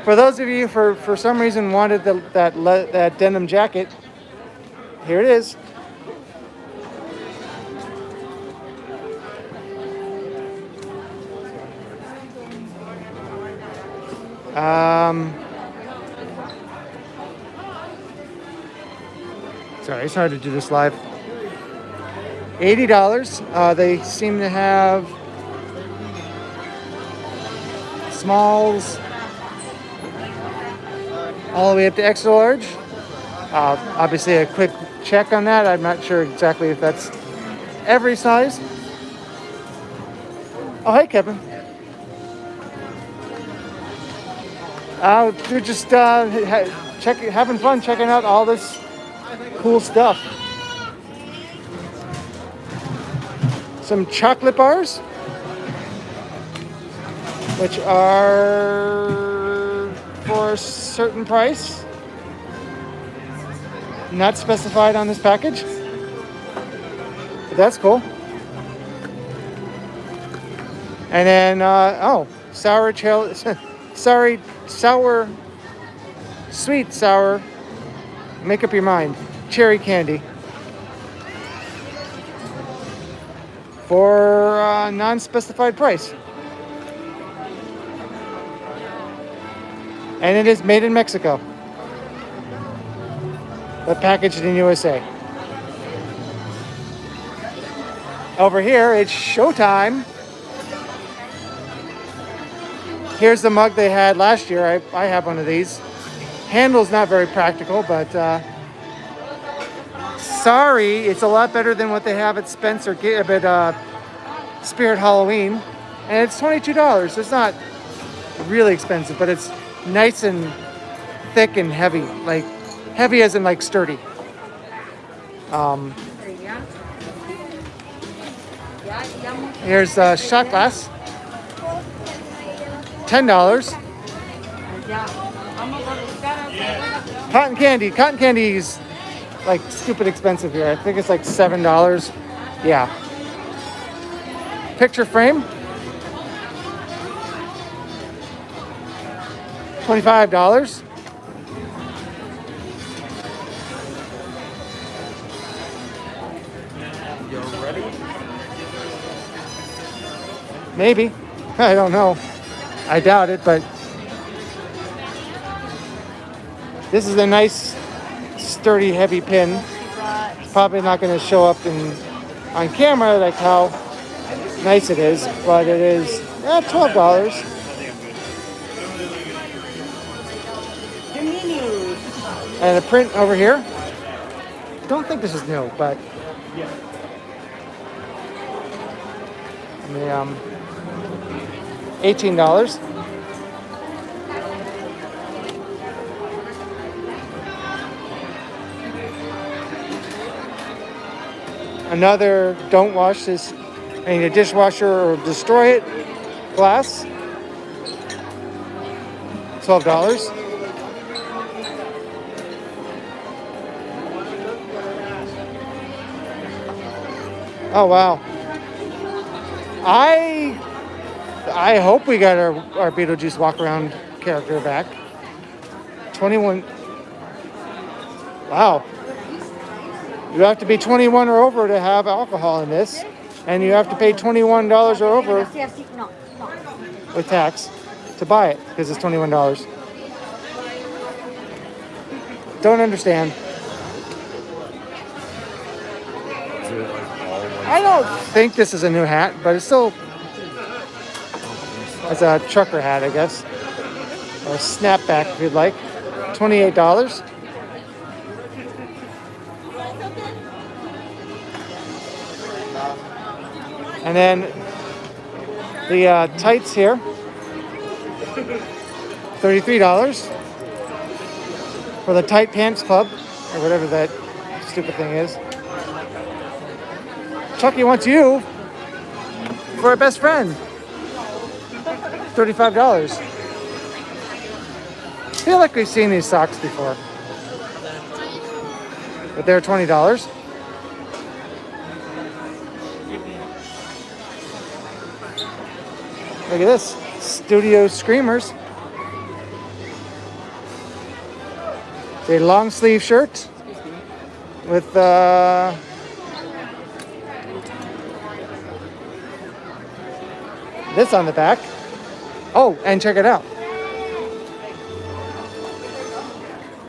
For those of you who for some reason wanted that denim jacket, here it is. Sorry, it's hard to do this live. $80. They seem to have smalls all the way up to extra large. Obviously, a quick check on that. I'm not sure exactly if that's every size. Oh, hey, Kevin. They're just having fun checking out all this cool stuff. Some chocolate bars, which are for a certain price, not specified on this package. But that's cool. And then, sweet sour, make up your mind, cherry candy for a non-specified price. And it is made in Mexico, but packaged in USA. Over here, it's showtime. Here's the mug they had last year. I have one of these. Handle's not very practical, but sorry, it's a lot better than what they have at Spencer, at Spirit Halloween, and it's $22. It's not really expensive, but it's nice and thick and heavy, like Heavy as in like sturdy. Here's a shot glass. $10. Cotton candy. Cotton candy is like stupid expensive here. I think it's like $7. Yeah. Picture frame. $25. You're ready? Maybe. I don't know. I doubt it, but this is a nice, sturdy, heavy pin. It's probably not going to show up on camera like how nice it is, but it is $12. And a print over here. Don't think this is new, but $18. Another don't wash this in a dishwasher or destroy it glass. $12. Oh wow. I hope we got our Beetlejuice walk around character back. 21. Wow. You have to be 21 or over to have alcohol in this, and you have to pay $21 or over with tax to buy it because it's $21. Don't understand. I don't think this is a new hat, but it's still it's a trucker hat, I guess, or a snapback if you'd like. $28. And then the tights here, $33 for the Tight Pants Club, or whatever that stupid thing is. Chucky wants you for a best friend. $35. I feel like we've seen these socks before, but they're $20. Look at this, Studio Screamers. It's a long sleeve shirt with this on the back. Oh, and check it out.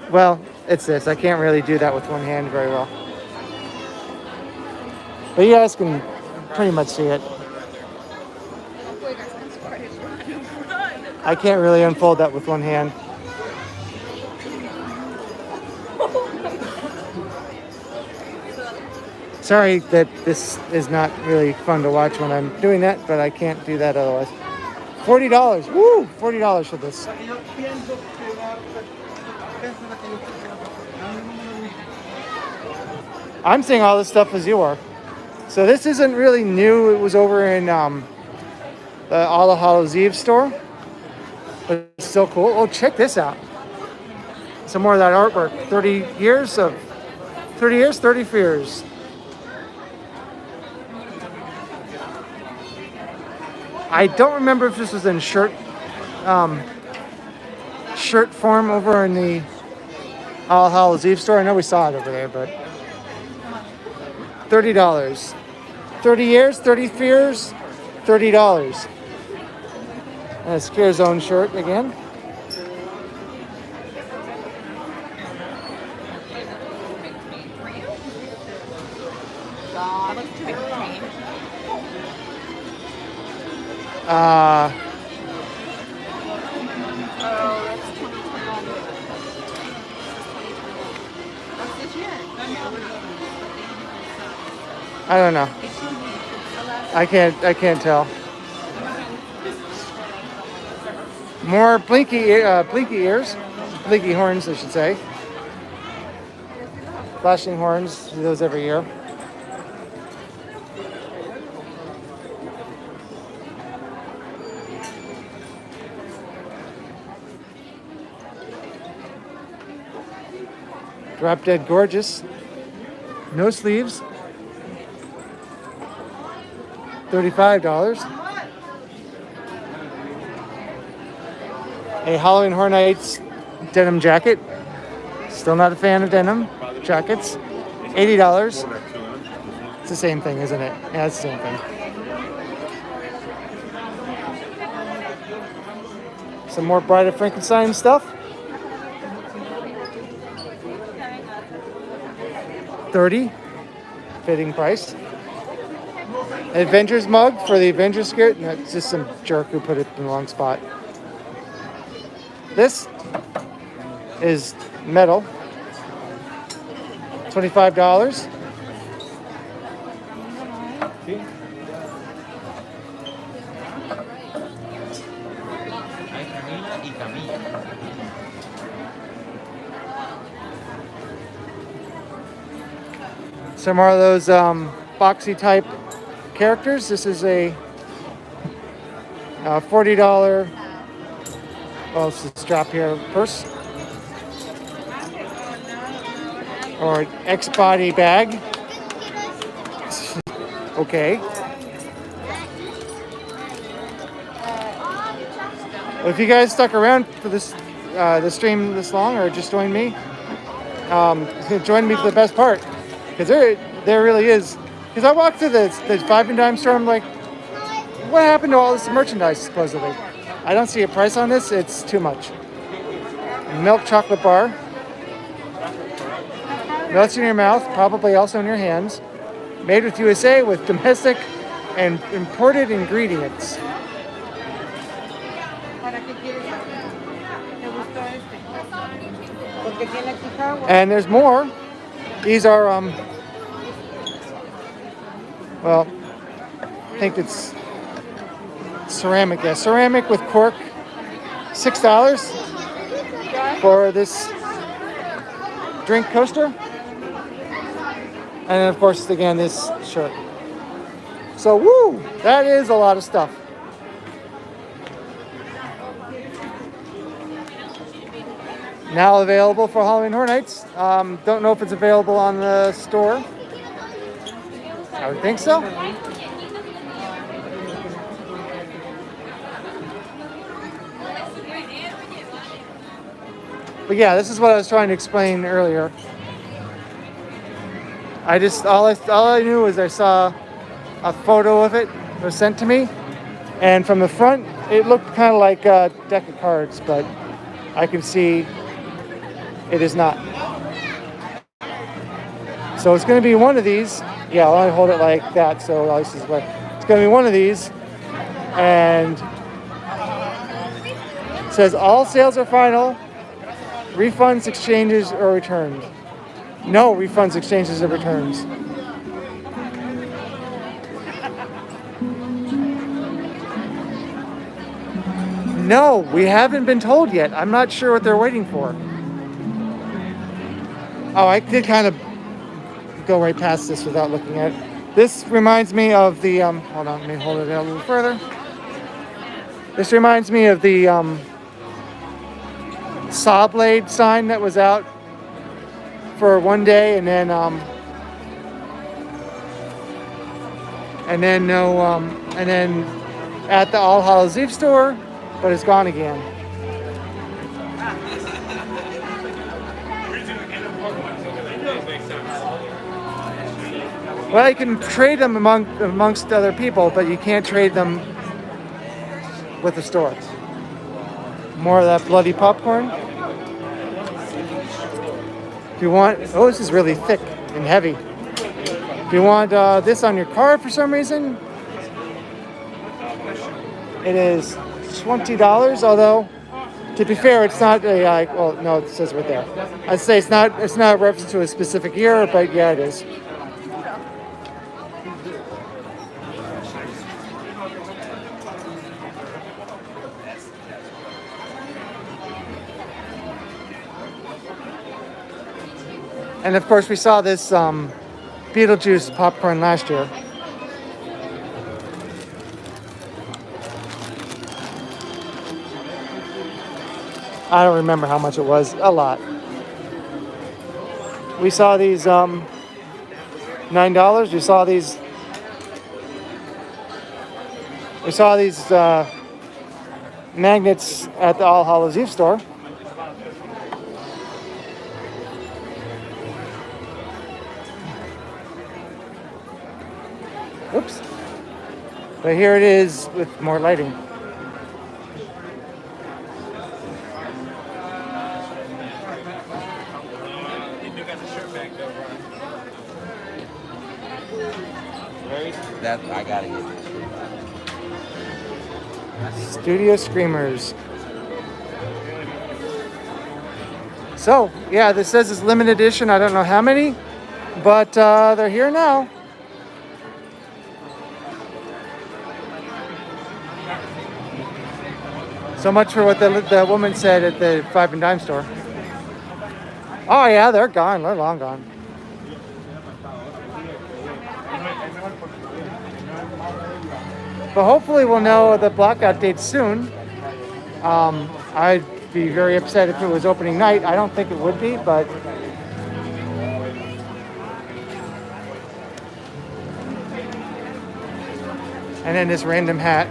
Well, it's this. I can't really do that with one hand very well. But you guys can pretty much see it. I can't really unfold that with one hand. Sorry that this is not really fun to watch when I'm doing that, but I can't do that otherwise. $40. Woo! $40 for this. I'm seeing all this stuff as you are. So this isn't really new. It was over in the All Hallows Eve store. But it's still cool. Oh, check this out. Some more of that artwork. 30 years, 30 fears. I don't remember if this was in shirt form over in the All Hallows Eve store. I know we saw it over there, but $30. 30 years, 30 fears, $30. And a Scare Zone shirt again. I don't know. I can't tell. More blinky ears, blinky horns, I should say. Flashing horns, do those every year. Drop Dead Gorgeous. No sleeves. $35. A Halloween Horror Nights denim jacket. Still not a fan of denim jackets. $80. It's the same thing, isn't it? Yeah, it's the same thing. Some more Bride of Frankenstein stuff. $30. Fitting price. Avengers mug for the Avengers skirt. No, it's just some jerk who put it in the wrong spot. This is metal. $25. Some more of those boxy type characters. This is a $40, well, it's a strap here, purse. Or an X-body bag. Okay. Well, if you guys stuck around for this the stream this long, or just joined me, join me for the best part. Because there really is. Because I walked through the Five and Dime store, I'm like, what happened to all this merchandise, supposedly? I don't see a price on this, it's too much. Milk chocolate bar. Melts in your mouth, probably also in your hands. Made with USA with domestic and imported ingredients. And there's more. These are, well, I think it's ceramic. Yeah, ceramic with cork. $6 for this drink coaster. And then, of course, again, this shirt. So, woo, that is a lot of stuff. Now available for Halloween Horror Nights. Don't know if it's available on the store. I would think so. But yeah, this is what I was trying to explain earlier. All I knew was I saw a photo of it was sent to me, and from the front it looked kind of like a deck of cards, but I can see it is not. So it's going to be one of these. Yeah, I'll only hold it like that, so this is what it's going to be. One of these, and it says all sales are final. Refunds, exchanges, or returns. No refunds, exchanges, or returns. No, we haven't been told yet. I'm not sure what they're waiting for. Oh, I did kind of go right past this without looking at it. This reminds me of the, hold on, let me hold it out a little further. This reminds me of the saw blade sign that was out for one day, and then at the All Hallows Eve store, but it's gone again. Well, you can trade them amongst other people, but you can't trade them with the store. More of that bloody popcorn. If you want, oh, this is really thick and heavy. If you want this on your car for some reason, it is $20. Although, to be fair, it's not a well, no, it says right there. I'd say it's not a reference to a specific year, but yeah, it is. And of course, we saw this Beetlejuice popcorn last year. I don't remember how much it was. A lot. We saw these $9. We saw these magnets at the All Hallows Eve store. Oops. But here it is with more lighting. That I gotta get this. Studio Screamers. So, yeah, this says it's limited edition. I don't know how many, but they're here now. So much for what the woman said at the 5 and Dime store. Oh yeah, they're gone. They're long gone. But hopefully we'll know the blackout date soon. I'd be very upset if it was opening night. I don't think it would be, but and then this random hat.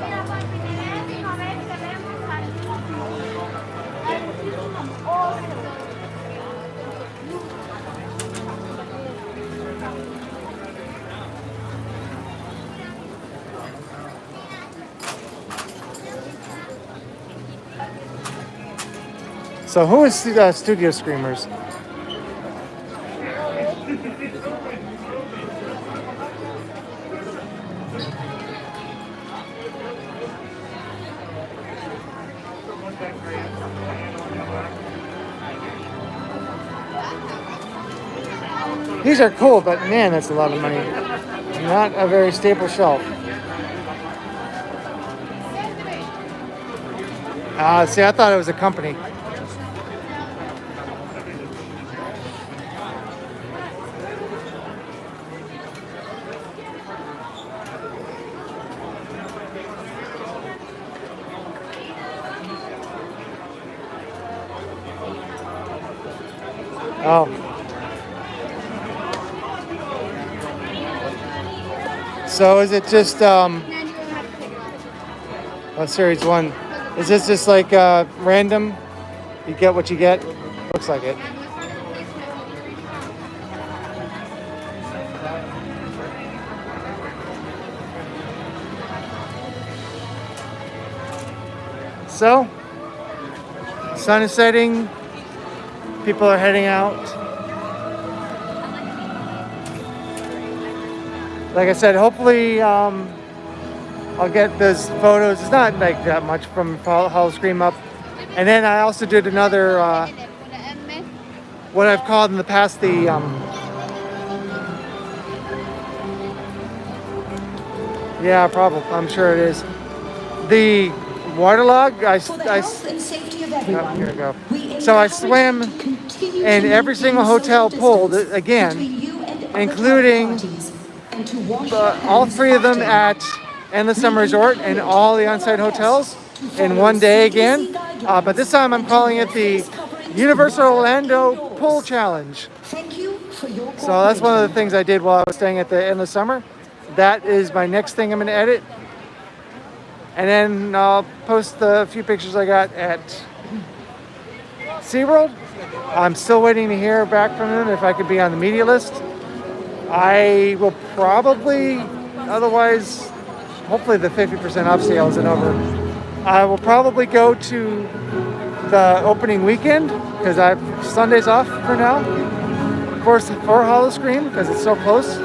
So who is Studio Screamers? These are cool, but man, that's a lot of money. Not a very stable shelf. See, I thought it was a company. Oh. So is it just series 1? Is this just like random? You get what you get? Looks like it. So, sun is setting. People are heading out. Like I said, hopefully I'll get those photos. It's not like that much from Hall Scream up. And then I also did another, what I've called in the past the, yeah, probably, I'm sure it is. The waterlog, For the health and safety of everyone, here we go. we So I encourage you swam to continue in to every single maintain hotel social pool distance again, between you and other including travel parties, and to wash your all hands 3 of them after. at Endless Summer Resort and all the on-site hotels in one day again. But this time I'm calling it the Universal Orlando Pool Challenge. Thank you for your So that's one of the things I did while I was staying at the Endless Summer. That is my next thing I'm going to edit. And then I'll post the few pictures I got at SeaWorld. I'm still waiting to hear back from them if I could be on the media list. I will probably, otherwise, hopefully the 50% off sale isn't over. I will probably go to the opening weekend because I have Sundays off for now. Of course, for Hollow Scream because it's so close.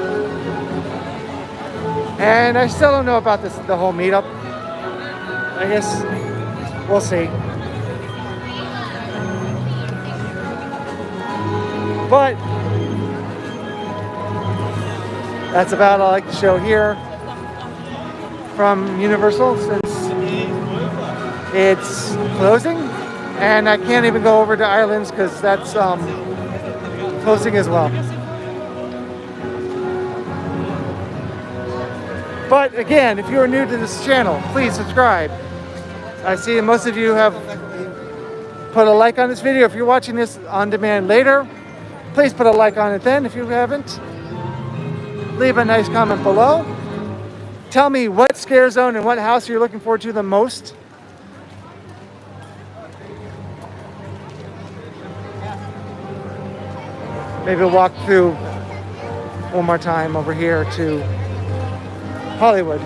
And I still don't know about the whole meetup. I guess we'll see. But that's about all I like to show here from Universal since it's closing. And I can't even go over to Islands because that's posting as well. But again, if you are new to this channel, please subscribe. I see most of you have put a like on this video. If you're watching this on demand later, please put a like on it then if you haven't. Leave a nice comment below. Tell me what scare zone and what house you're looking forward to the most. Maybe we'll walk through one more time over here to Hollywood.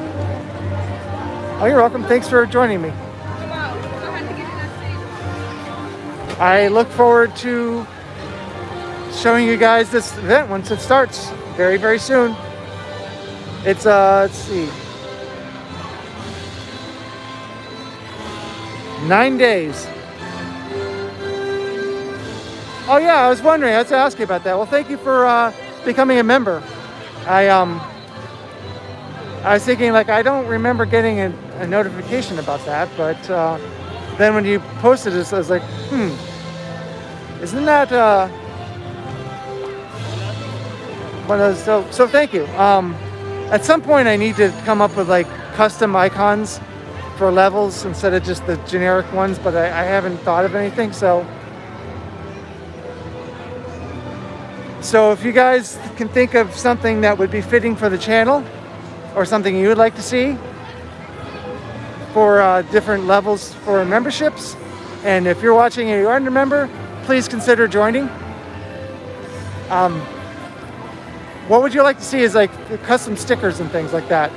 Oh, you're welcome. Thanks for joining me. I look forward to showing you guys this event once it starts very, very soon. It's, let's see, 9 days. Oh yeah, I was wondering, I was going to ask you about that. Well, thank you for becoming a member. I was thinking, like, I don't remember getting a notification about that, but then when you posted this, I was like, isn't that one of those? So thank you. At some point, I need to come up with like custom icons for levels instead of just the generic ones, but I haven't thought of anything. So if you guys can think of something that would be fitting for the channel, or something you would like to see for different levels for memberships, and if you're watching and you aren't a member, please consider joining. What would you like to see is like custom stickers and things like that,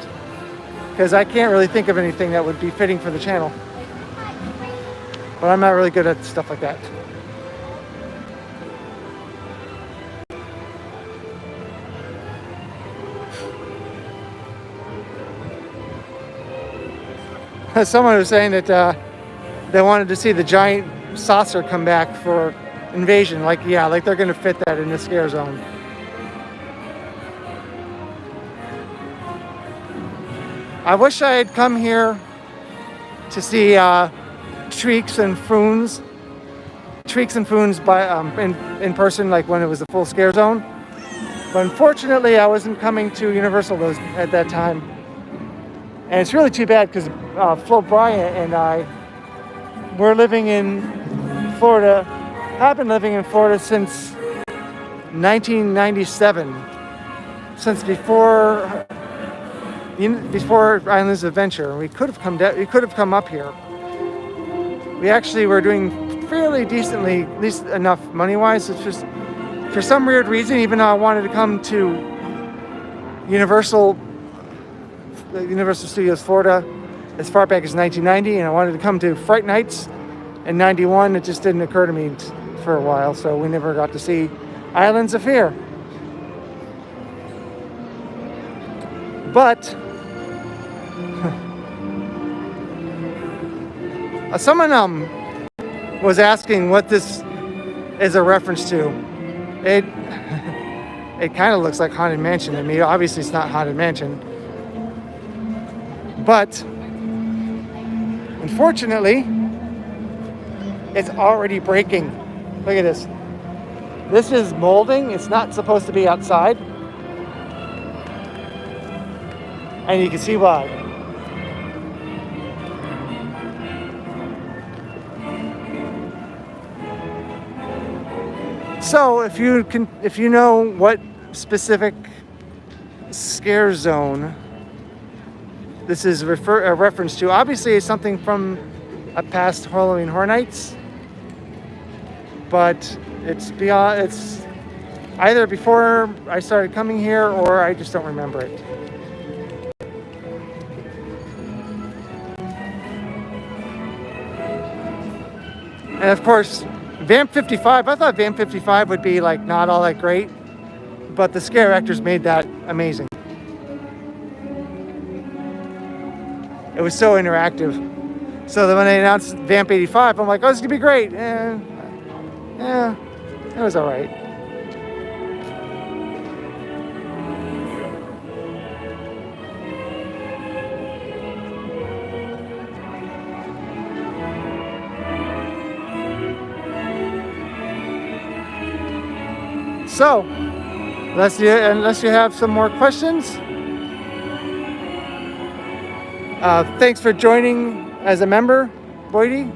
because I can't really think of anything that would be fitting for the channel, but I'm not really good at stuff like that. Someone was saying that they wanted to see the giant saucer come back for Invasion. Like, yeah, like they're going to fit that in the scare zone. I wish I had come here to see Treeks and Foons by in person, like when it was a full scare zone. But unfortunately, I wasn't coming to Universal at that time. And it's really too bad because Flo Bryant and I were living in Florida, have been living in Florida since 1997, since before Islands Adventure. We could have come up here. We actually were doing fairly decently, at least enough money-wise. It's just for some weird reason, even though I wanted to come to Universal Studios Florida as far back as 1990, and I wanted to come to Fright Nights in 91. It just didn't occur to me for a while, so we never got to see Islands of Fear. But someone was asking what this is a reference to. It kind of looks like Haunted Mansion to me. Obviously, it's not Haunted Mansion. But unfortunately, it's already breaking. Look at this. This is molding. It's not supposed to be outside. And you can see why. So if you know what specific scare zone this is a reference to, obviously it's something from a past Halloween Horror Nights, but it's either before I started coming here or I just don't remember it. And of course, Vamp 55, I thought Vamp 55 would be like not all that great, but the scare actors made that amazing. It was so interactive. So that when they announced Vamp 85, I'm like, oh, this is gonna be great. And yeah, it was all right. So, unless you have some more questions, thanks for joining as a member, Boydie.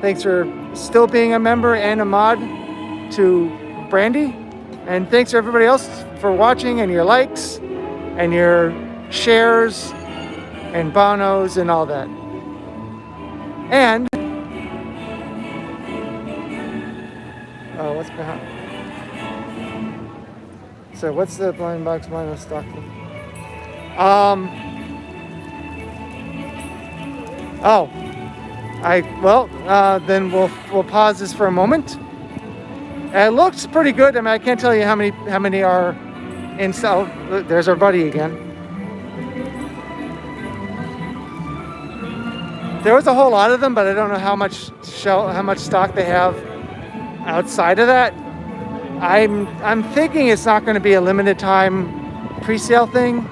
Thanks for still being a member and a mod to Brandy. And thanks to everybody else for watching and your likes and your shares and bonos and all that. And what's behind? So what's the blind box minus stock? Then we'll pause this for a moment. It looks pretty good. I mean, I can't tell you how many are in South. There's our buddy again. There was a whole lot of them, but I don't know how much stock they have outside of that. I'm thinking it's not going to be a limited time pre-sale thing.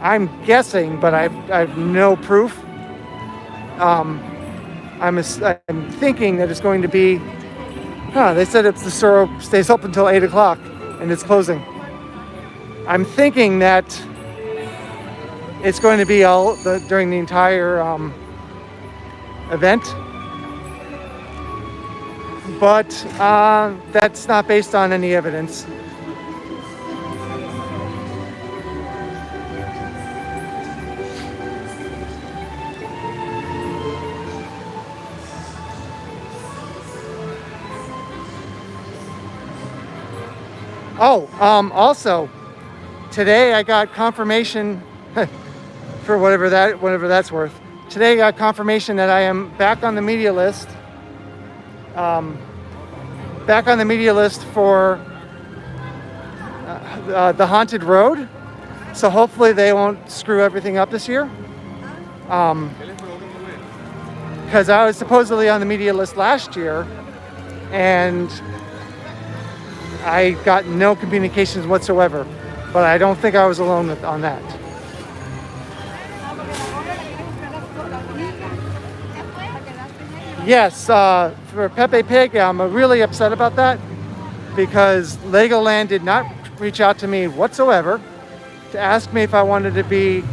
I'm guessing, but I've no proof. I'm thinking that it's going to be. They said the store stays open until 8 o'clock and it's closing. I'm thinking that it's going to be during the entire event. But that's not based on any evidence. Also, today I got confirmation for whatever that's worth. Today I got confirmation that I am back on the media list. Back on the media list for the Haunted Road. So hopefully they won't screw everything up this year. Because I was supposedly on the media list last year, and I got no communications whatsoever, but I don't think I was alone on that. Yes, for Pepe Pig, I'm really upset about that because Legoland did not reach out to me whatsoever to ask me if I wanted to be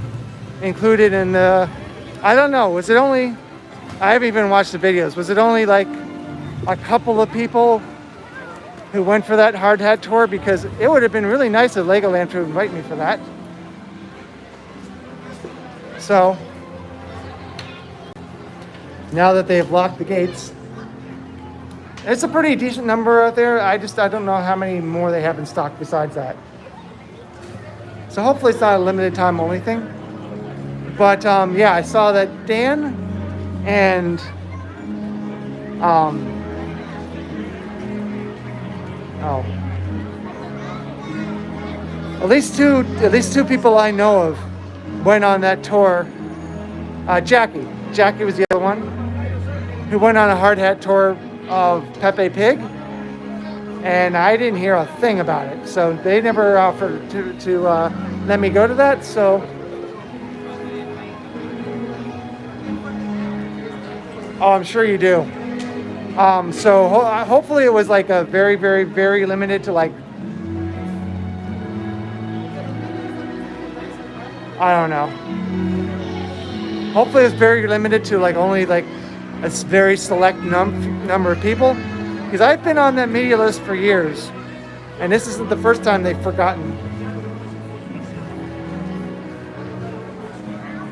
included in the, I don't know, was it only, I haven't even watched the videos, was it only like a couple of people who went for that hard hat tour? Because it would have been really nice of Legoland to invite me for that. So now that they've locked the gates, it's a pretty decent number out there. I don't know how many more they have in stock besides that. So hopefully it's not a limited time only thing. But yeah, I saw that Dan and at least two people I know of went on that tour. Jackie was the other one who went on a hard hat tour of Pepe Pig, and I didn't hear a thing about it. So they never offered to let me go to that. So I'm sure you do. So hopefully it was like a very, very, very limited to like, I don't know. Hopefully it's very limited to like only like a very select number of people. Because I've been on that media list for years. And this isn't the first time they've forgotten.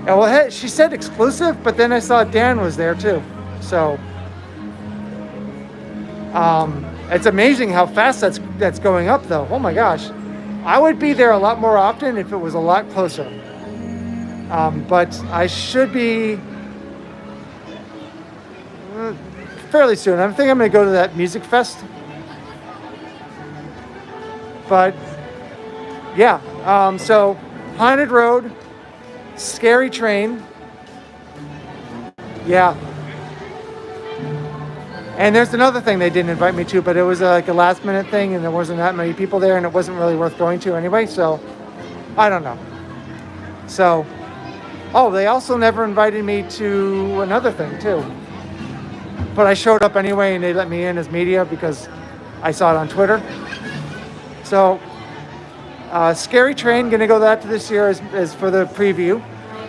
Yeah, well, she said exclusive, but then I saw Dan was there too. So it's amazing how fast that's going up though. Oh my gosh. I would be there a lot more often if it was a lot closer. But I should be fairly soon. I think I'm going to go to that music fest. But yeah, so Haunted Road, Scary Train. Yeah. And there's another thing they didn't invite me to, but it was like a last minute thing and there wasn't that many people there and it wasn't really worth going to anyway. So I don't know. So, they also never invited me to another thing too. But I showed up anyway and they let me in as media because I saw it on Twitter. So, Scary Train, gonna go that this year as for the preview.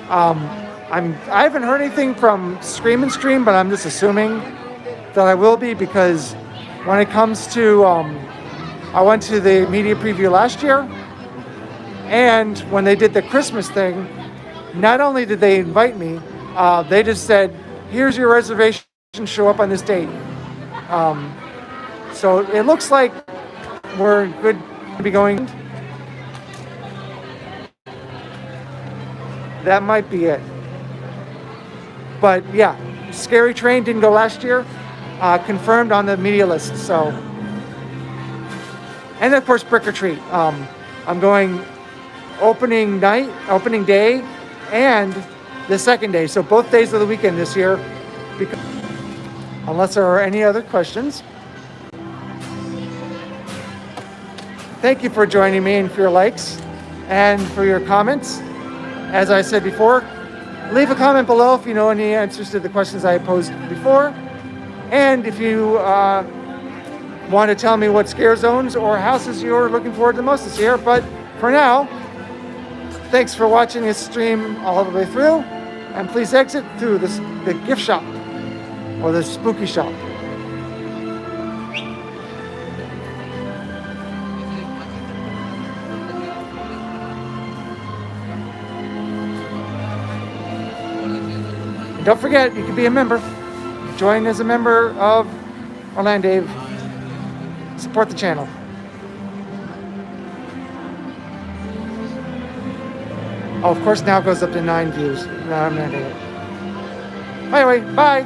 I haven't heard anything from Scream and Stream, but I'm just assuming that I will be, because when it comes to, I went to the media preview last year, and when they did the Christmas thing, not only did they invite me, they just said, here's your reservation, show up on this date. So it looks like we're good to be going. That might be it. But yeah, Scary Train didn't go last year. Confirmed on the media list. So, and of course, Brick or Treat. I'm going opening night, opening day, and the second day. So both days of the weekend this year. Because, unless there are any other questions. Thank you for joining me and for your likes and for your comments. As I said before, leave a comment below if you know any answers to the questions I posed before. And if you want to tell me what scare zones or houses you're looking forward to the most this year. But for now, thanks for watching this stream all the way through. And please exit through the gift shop or the spooky shop. And don't forget, you can be a member. Join as a member of Orlando Dave. Support the channel. Oh, of course, now it goes up to 9 views. No, I'm not doing it. Anyway, bye.